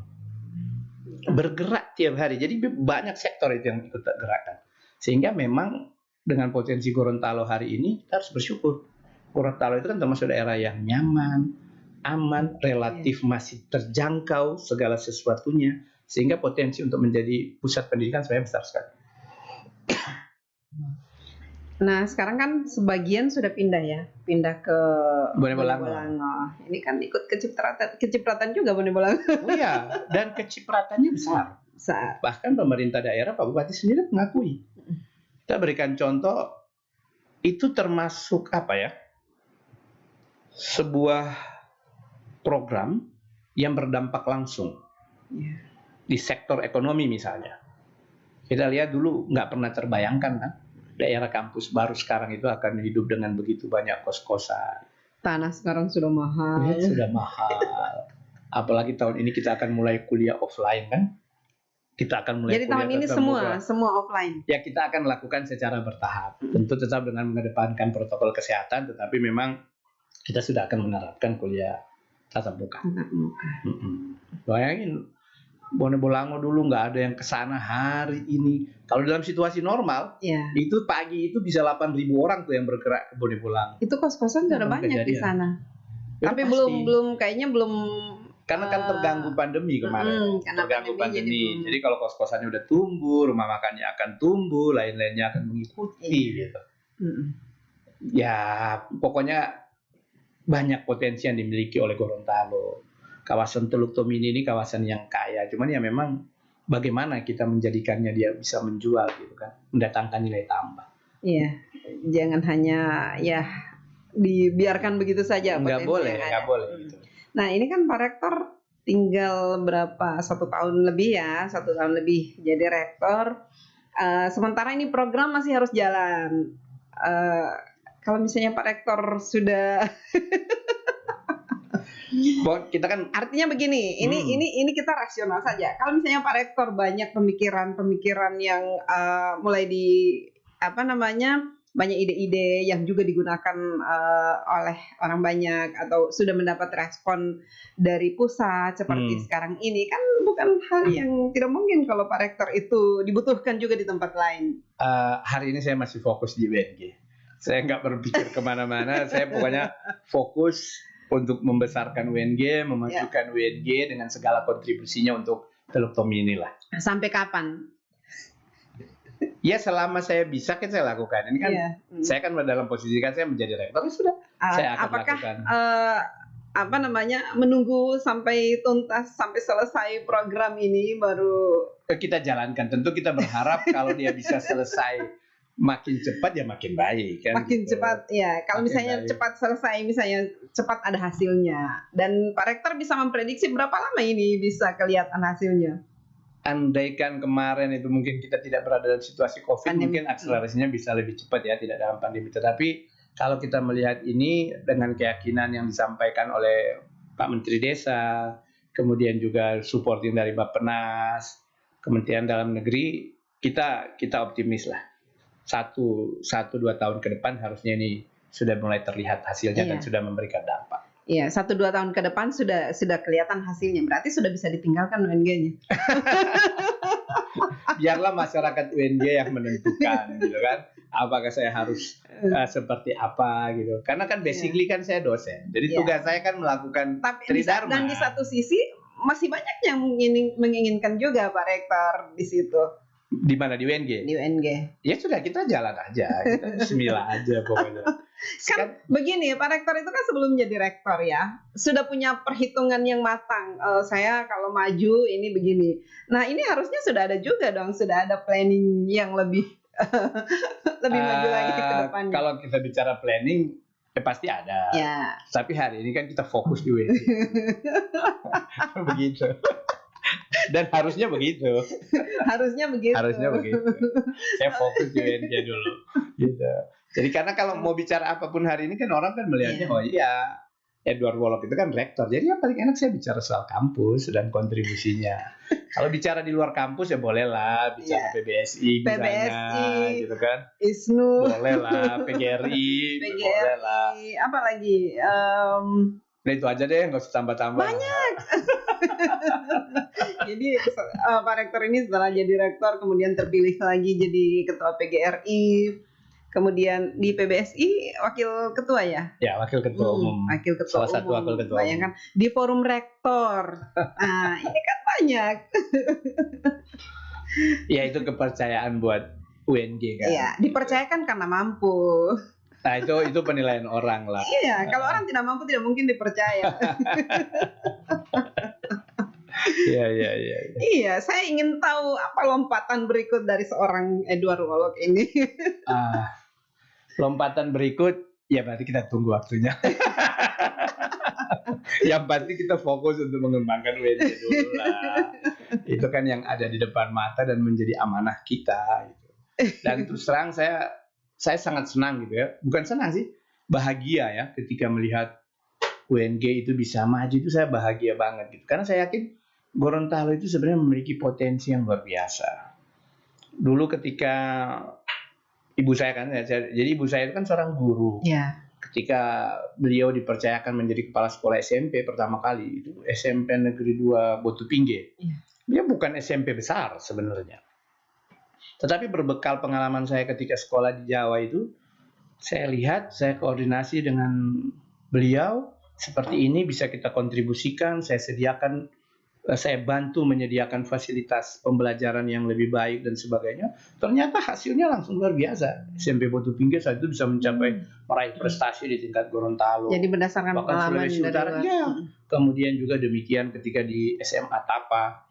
bergerak tiap hari. Jadi banyak sektor itu yang ikut tergerakkan. Sehingga memang dengan potensi Gorontalo hari ini kita harus bersyukur. Gorontalo itu kan termasuk daerah yang nyaman, aman, relatif masih terjangkau segala sesuatunya. Sehingga potensi untuk menjadi pusat pendidikan sebenarnya besar sekali. Nah sekarang kan sebagian sudah pindah ke Bone Bolango. Ini kan ikut kecipratan juga Bone Bolango. Oh iya, dan kecipratannya besar. Bahkan pemerintah daerah, Pak Bupati sendiri mengakui. Kita berikan contoh, itu termasuk sebuah program yang berdampak langsung di sektor ekonomi misalnya. Kita lihat dulu nggak pernah terbayangkan kan, daerah kampus baru sekarang itu akan hidup dengan begitu banyak kos-kosan. Tanah sekarang sudah mahal. Sudah mahal. apalagi tahun ini kita akan mulai kuliah offline kan. Kita akan mulai Jadi tahun ini tatap muka. semua offline. Ya kita akan lakukan secara bertahap. Tentu tetap dengan mengedepankan protokol kesehatan, tetapi memang kita sudah akan menerapkan kuliah tatap muka. Bayangin, Bone Bolango dulu nggak ada yang kesana hari ini. Kalau dalam situasi normal, itu pagi itu bisa 8.000 orang tuh yang bergerak ke Bone Bolango. Itu kos-kosan sudah banyak di sana. Tapi pasti. kayaknya belum. Karena kan terganggu pandemi kemarin, terganggu pandemi. Jadi kalau kos-kosannya udah tumbuh, rumah makannya akan tumbuh, lain-lainnya akan mengikuti gitu. Ya pokoknya banyak potensi yang dimiliki oleh Gorontalo. Kawasan Teluk Tomini ini kawasan yang kaya, cuman ya memang bagaimana kita menjadikannya dia bisa menjual gitu kan, mendatangkan nilai tambah. Iya, jangan hanya ya dibiarkan begitu saja. Nggak boleh gitu. Nah ini kan Pak Rektor tinggal berapa, 1 tahun lebih ya, 1 tahun lebih jadi rektor. Sementara ini program masih harus jalan. Kalau misalnya Pak Rektor sudah kita kan artinya begini, ini kita rasional saja. Kalau misalnya Pak Rektor banyak pemikiran yang mulai banyak ide-ide yang juga digunakan oleh orang banyak atau sudah mendapat respon dari pusat seperti sekarang ini, kan bukan hal yang tidak mungkin kalau Pak Rektor itu dibutuhkan juga di tempat lain. Hari ini saya masih fokus di UNG. Saya nggak berpikir kemana-mana. Saya pokoknya fokus untuk membesarkan UNG, memajukan UNG dengan segala kontribusinya untuk Teluk Tomini lah. Sampai kapan? Ya selama saya bisa kan saya lakukan. Ini kan saya kan dalam posisi kan saya menjadi rektor, sudah saya akan lakukan. Menunggu sampai tuntas, sampai selesai program ini baru kita jalankan. Tentu kita berharap kalau dia bisa selesai makin cepat ya makin baik kan. Makin gitu. Cepat ya. Kalau misalnya cepat selesai, misalnya cepat ada hasilnya. Dan Pak Rektor bisa memprediksi berapa lama ini bisa kelihatan hasilnya. Andaikan kemarin itu mungkin kita tidak berada dalam situasi COVID, mungkin akselerasinya bisa lebih cepat ya, tidak dalam pandemi. Tetapi kalau kita melihat ini dengan keyakinan yang disampaikan oleh Pak Menteri Desa, kemudian juga supporting dari Bappenas, Kementerian Dalam Negeri, kita optimis lah. 1-2 tahun ke depan harusnya ini sudah mulai terlihat hasilnya dan sudah memberikan dampak. Iya, 1-2 tahun ke depan sudah kelihatan hasilnya. Berarti sudah bisa ditinggalkan UNG-nya. Biarlah masyarakat UNG yang menentukan, gitu kan. Apakah saya harus seperti apa gitu. Karena kan basically kan saya dosen. Jadi tugas saya kan melakukan tridharma. Dan di satu sisi masih banyak yang menginginkan juga Pak Rektor di situ. Di mana, di UNG? Di UNG. Ya sudah, kita jalan aja, kita bismillah aja pokoknya. Kan begini, Pak Rektor itu kan sebelum jadi rektor ya, sudah punya perhitungan yang matang. Saya kalau maju ini begini. Nah ini harusnya sudah ada juga dong, sudah ada planning yang lebih maju lagi ke depannya. Kalau kita bicara planning, pasti ada. Ya. Tapi hari ini kan kita fokus di UNG. Begitu. Dan harusnya begitu. Harusnya begitu. Saya fokus di UNG dulu. Gitu. Jadi karena kalau mau bicara apapun hari ini kan orang kan melihatnya, oh iya, Edward Wolok itu kan rektor. Jadi yang paling enak saya bicara soal kampus dan kontribusinya. Kalau bicara di luar kampus ya bolehlah bicara PBSI misalnya, gitu kan. ISNU. Bolehlah, PGRI, bolehlah. Apa lagi? Nah itu aja deh, nggak usah tambah-tambah. Banyak. Jadi Pak Rektor ini setelah jadi rektor kemudian terpilih lagi jadi ketua PGRI, kemudian di PBSI wakil ketua ya? Ya, wakil ketua umum. Wakil ketua Salah satu wakil ketua. Bayangkan di forum rektor. Nah ini kan banyak. Ya itu kepercayaan buat UNG kan. Iya, dipercayakan karena mampu. Nah itu penilaian orang lah. Iya, kalau orang tidak mampu tidak mungkin dipercaya. Iya. Iya, saya ingin tahu apa lompatan berikut dari seorang Edward Wolok ini. Lompatan berikut, ya berarti kita tunggu waktunya. Yang pasti kita fokus untuk mengembangkan UNJ dulu lah. Itu kan yang ada di depan mata dan menjadi amanah kita. Gitu. Dan terus terang saya sangat senang gitu ya. Bukan senang sih, bahagia ya ketika melihat UNG itu bisa maju itu saya bahagia banget gitu. Karena saya yakin Gorontalo itu sebenarnya memiliki potensi yang luar biasa. Dulu ketika ibu saya kan, jadi ibu saya itu kan seorang guru. Ya. Ketika beliau dipercayakan menjadi kepala sekolah SMP pertama kali itu SMP Negeri 2 Botupingge. Ya. Dia bukan SMP besar sebenarnya. Tetapi berbekal pengalaman saya ketika sekolah di Jawa itu, saya lihat, saya koordinasi dengan beliau, seperti ini bisa kita kontribusikan, saya bantu menyediakan fasilitas pembelajaran yang lebih baik dan sebagainya. Ternyata hasilnya langsung luar biasa. SMP Botupingge saat itu bisa mencapai meraih prestasi di tingkat Gorontalo. Jadi berdasarkan bahkan pengalaman Sulawesi Utara, ya. Kemudian juga demikian ketika di SMA Tapa.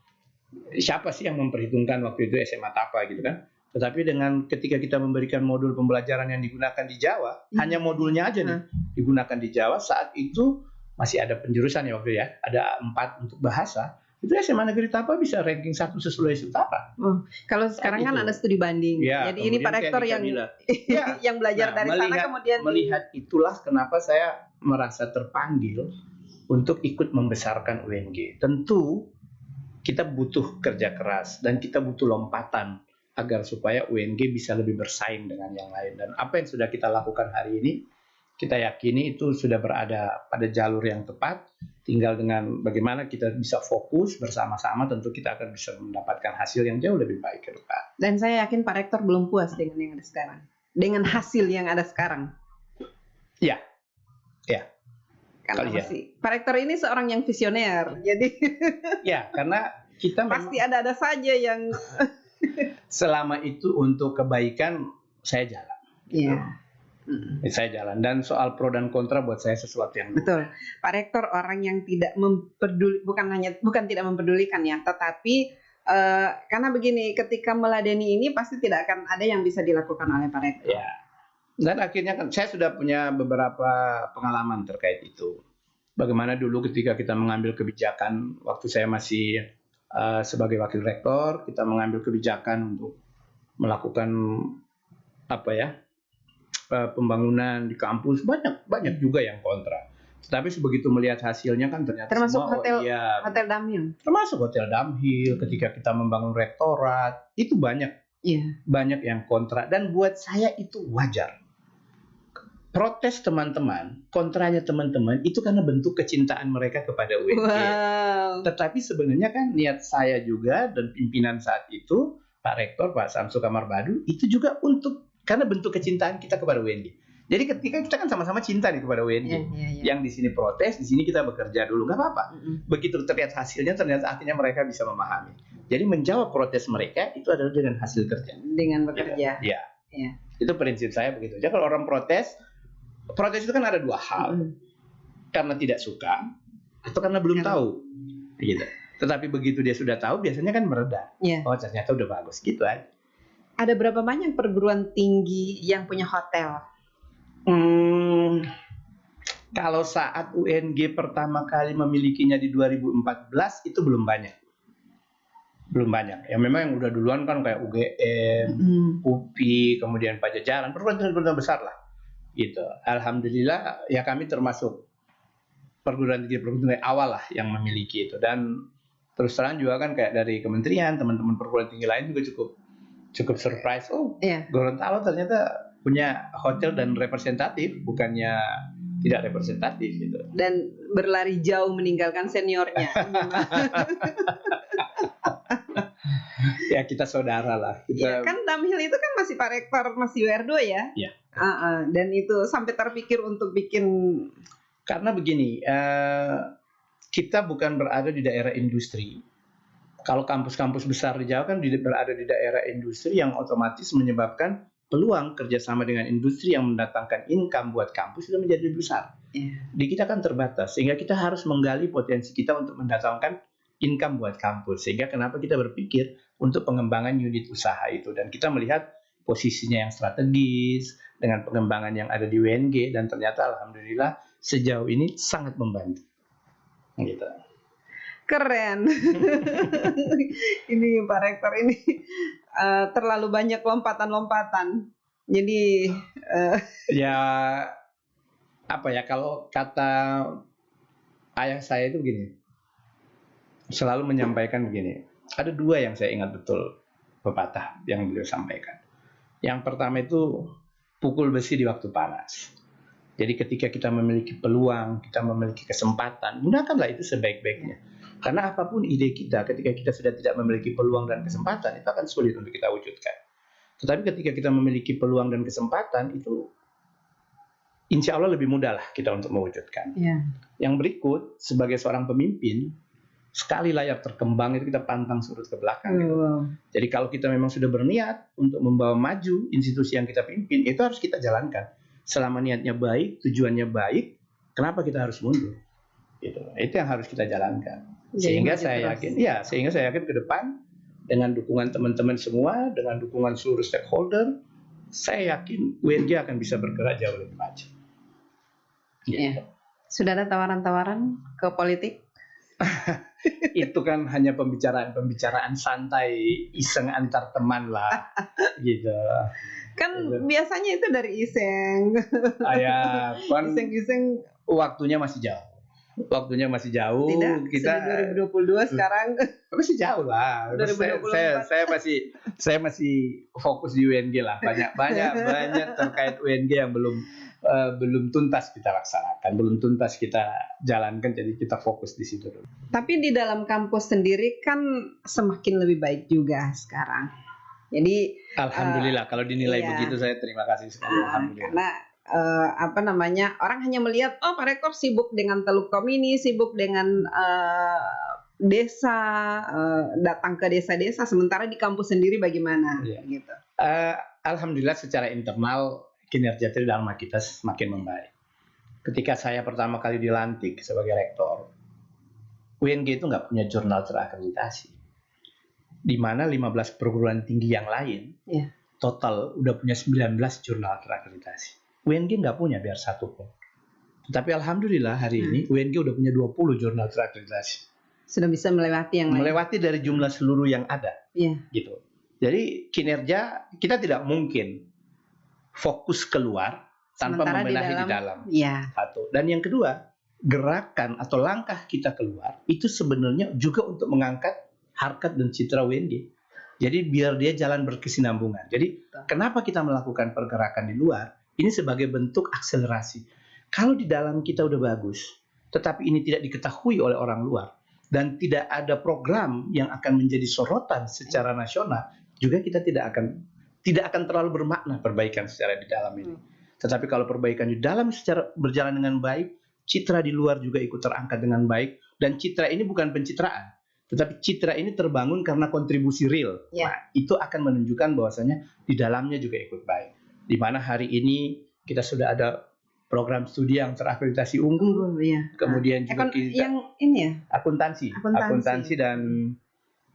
Siapa sih yang memperhitungkan waktu itu SMA Tapa gitu kan? Tetapi dengan ketika kita memberikan modul pembelajaran yang digunakan di Jawa, hanya modulnya aja nih digunakan di Jawa, saat itu masih ada penjurusan ya waktu ya, ada 4 untuk bahasa, itu SMA Negeri Tapa bisa ranking 1 Sulawesi Utara. Kalau sekarang kan ada studi banding, ya, jadi ini Pak Rektor yang yang belajar dari sana kemudian melihat itulah kenapa saya merasa terpanggil untuk ikut membesarkan UNG. Tentu kita butuh kerja keras dan kita butuh lompatan agar supaya UNG bisa lebih bersaing dengan yang lain. Dan apa yang sudah kita lakukan hari ini, kita yakini itu sudah berada pada jalur yang tepat. Tinggal dengan bagaimana kita bisa fokus bersama-sama, tentu kita akan bisa mendapatkan hasil yang jauh lebih baik ke depan. Dan saya yakin Pak Rektor belum puas dengan yang ada sekarang, dengan hasil yang ada sekarang. Ya. Karena Pak Rektor ini seorang yang visioner, jadi ya, karena kita pasti ada saja yang selama itu untuk kebaikan saya jalan. Iya. Saya jalan, dan soal pro dan kontra buat saya sesuatu yang betul. Pak Rektor orang yang tidak bukan tidak mempedulikan ya, tetapi karena begini, ketika meladeni ini pasti tidak akan ada yang bisa dilakukan oleh Pak Rektor. Ya. Dan akhirnya kan saya sudah punya beberapa pengalaman terkait itu. Bagaimana dulu ketika kita mengambil kebijakan waktu saya masih sebagai wakil rektor, kita mengambil kebijakan untuk melakukan pembangunan di kampus, banyak juga yang kontra. Tapi sebegitu melihat hasilnya kan ternyata termasuk semua hotel Damhil. Termasuk hotel Damhil, ketika kita membangun rektorat, itu banyak yang kontra, dan buat saya itu wajar. Protes teman-teman, kontranya teman-teman itu karena bentuk kecintaan mereka kepada UNG. Wow. Tetapi sebenarnya kan niat saya juga dan pimpinan saat itu, Pak Rektor, Pak Samsu Kamar Badu, itu juga karena bentuk kecintaan kita kepada UNG. Jadi ketika kita kan sama-sama cinta nih kepada UNG, yang di sini protes, di sini kita bekerja dulu, nggak apa-apa. Begitu terlihat hasilnya, ternyata akhirnya mereka bisa memahami. Jadi menjawab protes mereka itu adalah dengan hasil kerja. Dengan bekerja. Ya. Itu prinsip saya begitu. Jadi kalau orang protes itu kan ada 2 hal. Karena tidak suka atau karena belum tahu. Gitu. Tetapi begitu dia sudah tahu, biasanya kan mereda. Oh, ternyata udah bagus gitu aja. Ada berapa banyak perguruan tinggi yang punya hotel? Kalau saat UNG pertama kali memilikinya di 2014 itu belum banyak. Ya memang yang udah duluan kan kayak UGM, UPI, kemudian Pajajaran, perguruan besar lah. Gitu. Alhamdulillah ya kami termasuk perguruan tinggi awal lah yang memiliki itu, dan terus terang juga kan kayak dari kementerian, teman-teman perguruan tinggi lain juga cukup surprise. Gorontalo ternyata punya hotel dan representatif, bukannya tidak representatif gitu. Dan berlari jauh meninggalkan seniornya. Ya kita saudara lah. Ya kan Damhil itu kan masih Pak Rektor, masih WR2 ya? Iya. Dan itu sampai terpikir untuk bikin. Karena begini, kita bukan berada di daerah industri. Kalau kampus-kampus besar di Jawa kan berada di daerah industri, yang otomatis menyebabkan peluang kerjasama dengan industri yang mendatangkan income buat kampus itu menjadi lebih besar. Di kita kan terbatas, sehingga kita harus menggali potensi kita untuk mendatangkan income buat kampus. Sehingga kenapa kita berpikir untuk pengembangan unit usaha itu, dan kita melihat posisinya yang strategis dengan pengembangan yang ada di UNG, dan ternyata alhamdulillah sejauh ini sangat membantu. Gitu. Keren. Ini Pak Rektor ini terlalu banyak lompatan-lompatan. Jadi kalau kata ayah saya itu begini, selalu menyampaikan begini. Ada dua yang saya ingat betul pepatah yang beliau sampaikan. Yang pertama itu pukul besi di waktu panas. Jadi ketika kita memiliki peluang, kita memiliki kesempatan, gunakanlah itu sebaik-baiknya. Karena apapun ide kita, ketika kita sudah tidak memiliki peluang dan kesempatan, itu akan sulit untuk kita wujudkan. Tetapi ketika kita memiliki peluang dan kesempatan, itu insya Allah lebih mudah lah kita untuk mewujudkan. Ya. Yang berikut, sebagai seorang pemimpin, sekali layar terkembang itu kita pantang surut ke belakang. Gitu. Jadi kalau kita memang sudah berniat untuk membawa maju institusi yang kita pimpin, itu harus kita jalankan. Selama niatnya baik, tujuannya baik, kenapa kita harus mundur? Gitu. Itu yang harus kita jalankan. Sehingga saya yakin ke depan dengan dukungan teman-teman semua, dengan dukungan seluruh stakeholder, saya yakin UNG akan bisa bergerak jauh lebih maju. Gitu. Sudah ada tawaran-tawaran ke politik? Itu kan hanya pembicaraan santai, iseng antar teman lah, gitu. Kan gitu. Biasanya itu dari iseng. Kan iseng-iseng. Waktunya masih jauh. Tidak, kita 2022 sekarang masih jauh lah. 2024. Saya masih fokus di UNG lah. Banyak terkait UNG yang belum tuntas kita laksanakan, belum tuntas kita jalankan, jadi kita fokus di situ dulu. Tapi di dalam kampus sendiri kan semakin lebih baik juga sekarang. Jadi alhamdulillah kalau dinilai begitu saya terima kasih sekali. Alhamdulillah. Karena orang hanya melihat Pak Rektor sibuk dengan Telkom ini, sibuk dengan desa, datang ke desa-desa, sementara di kampus sendiri bagaimana? Gitu. Alhamdulillah secara internal kinerja Tridharma kita semakin membaik. Ketika saya pertama kali dilantik sebagai rektor, UNG itu nggak punya jurnal terakreditasi. Di mana 15 perguruan tinggi yang lain, total udah punya 19 jurnal terakreditasi. UNG nggak punya biar satu pun. Tetapi alhamdulillah hari ini UNG udah punya 20 jurnal terakreditasi. Sudah bisa melewati yang lain. Melewati dari jumlah seluruh yang ada. Gitu. Jadi kinerja kita tidak mungkin fokus keluar tanpa membenahi di dalam. Satu. Dan yang kedua, gerakan atau langkah kita keluar itu sebenarnya juga untuk mengangkat harkat dan citra UNG. Jadi biar dia jalan berkesinambungan. Jadi kenapa kita melakukan pergerakan di luar? Ini sebagai bentuk akselerasi. Kalau di dalam kita udah bagus, tetapi ini tidak diketahui oleh orang luar dan tidak ada program yang akan menjadi sorotan secara nasional, juga kita tidak akan terlalu bermakna perbaikan secara di dalam ini. Tetapi kalau perbaikan di dalam secara berjalan dengan baik, citra di luar juga ikut terangkat dengan baik, dan citra ini bukan pencitraan, tetapi citra ini terbangun karena kontribusi real. Nah, itu akan menunjukkan bahwasanya di dalamnya juga ikut baik. Di mana hari ini kita sudah ada program studi yang terakreditasi unggul, kemudian juga yang ini akuntansi dan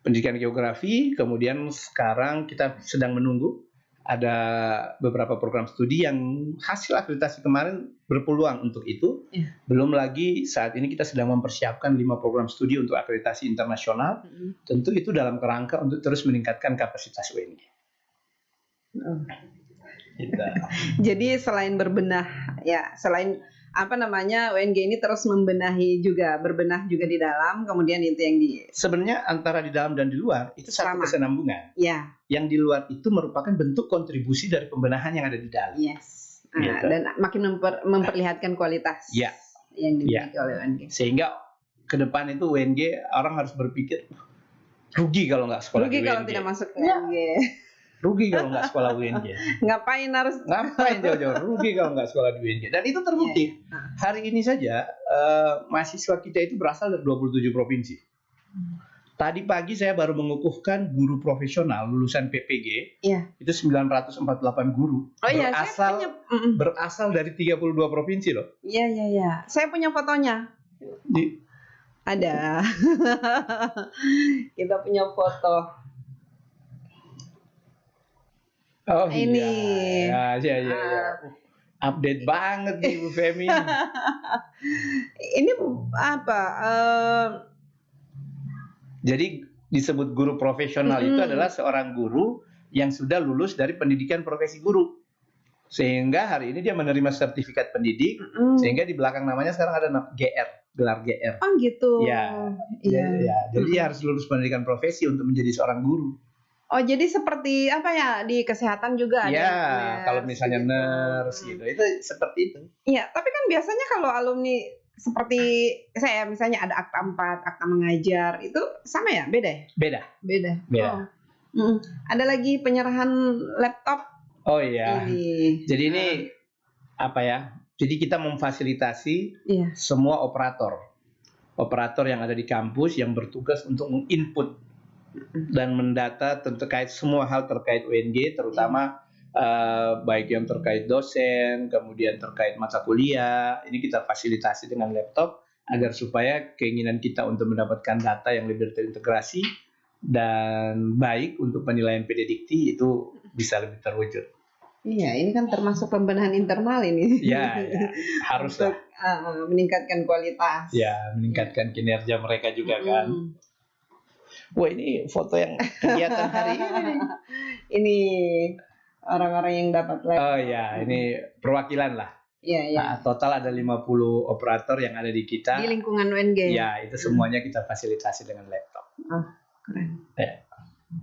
pendidikan geografi. Kemudian sekarang kita sedang menunggu ada beberapa program studi yang hasil akreditasi kemarin berpeluang untuk itu. Belum lagi saat ini kita sedang mempersiapkan 5 program studi untuk akreditasi internasional. Tentu itu dalam kerangka untuk terus meningkatkan kapasitas UNG. Jadi selain berbenah, selain UNG ini terus berbenah juga di dalam, kemudian itu yang sebenarnya antara di dalam dan di luar itu satu kesenambungan. Yang di luar itu merupakan bentuk kontribusi dari pembenahan yang ada di dalam. Dan makin memperlihatkan kualitas yang dimiliki oleh UNG. Sehingga ke depan itu UNG orang harus berpikir rugi kalau nggak sekolah di UNG. Rugi kalau tidak masuk ke UNG. Rugi kalau nggak sekolah UNJ. Ngapain jauh-jauh? Rugi kalau nggak sekolah di UNJ. Dan itu terbukti. Hari ini saja mahasiswa kita itu berasal dari 27 provinsi. Tadi pagi saya baru mengukuhkan guru profesional lulusan PPG. Itu 948 guru. Berasal dari 32 provinsi loh. Iya. Saya punya fotonya. Ada. Kita punya foto. Oh ini ya. Update banget nih Bu Femi. Ini apa? Jadi disebut guru profesional itu adalah seorang guru yang sudah lulus dari pendidikan profesi guru. Sehingga hari ini dia menerima sertifikat pendidik, sehingga di belakang namanya sekarang ada GR. gelar GR. Oh gitu. Ya, Iya. jadi harus lulus pendidikan profesi untuk menjadi seorang guru. Oh jadi seperti apa ya di kesehatan juga ada Ya, nurse kalau misalnya gitu. nurse gitu, itu seperti itu. Iya, tapi kan biasanya kalau alumni seperti saya misalnya ada akta 4, akta mengajar itu sama ya? Beda ya? Beda. Beda. Oh. Ada lagi penyerahan laptop. Oh iya. Ini. Jadi ini apa ya? Jadi kita memfasilitasi semua operator yang ada di kampus yang bertugas untuk menginput dan mendata terkait semua hal terkait UNG, terutama baik yang terkait dosen, kemudian terkait mata kuliah. Ini kita fasilitasi dengan laptop agar supaya keinginan kita untuk mendapatkan data yang lebih terintegrasi dan baik untuk penilaian PD Dikti itu bisa lebih terwujud. Iya, ini kan termasuk pembenahan internal ini. Ya, harus untuk meningkatkan kualitas. Ya, meningkatkan kinerja mereka juga kan. Wah, ini foto yang kegiatan hari ini. Ini orang-orang yang dapat laptop. Oh ya, ini perwakilan lah. Iya. Nah, total ada 50 operator yang ada di kita. Di lingkungan UNG. Ya, itu semuanya kita fasilitasi dengan laptop. Oh, keren. Ya.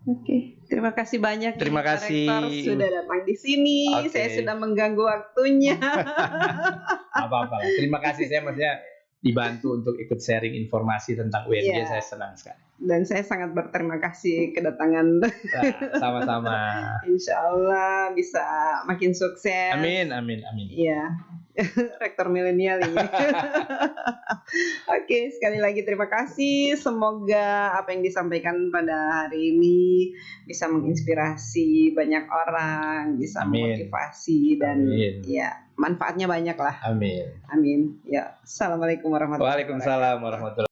Oke, terima kasih banyak. Terima kasih sudah datang di sini. Saya sudah mengganggu waktunya. Apa-apa. Terima kasih, saya maksudnya dibantu untuk ikut sharing informasi tentang UNG. Saya senang sekali. Dan saya sangat berterima kasih kedatangan. Sama-sama. Insya Allah bisa makin sukses. Amin. Iya, rektor milenial ini. Oke, sekali lagi terima kasih. Semoga apa yang disampaikan pada hari ini bisa menginspirasi banyak orang, bisa memotivasi dan ya manfaatnya banyak lah. Amin. Ya, assalamualaikum warahmatullahi wabarakatuh. Waalaikumsalam warahmatullahi wabarakatuh.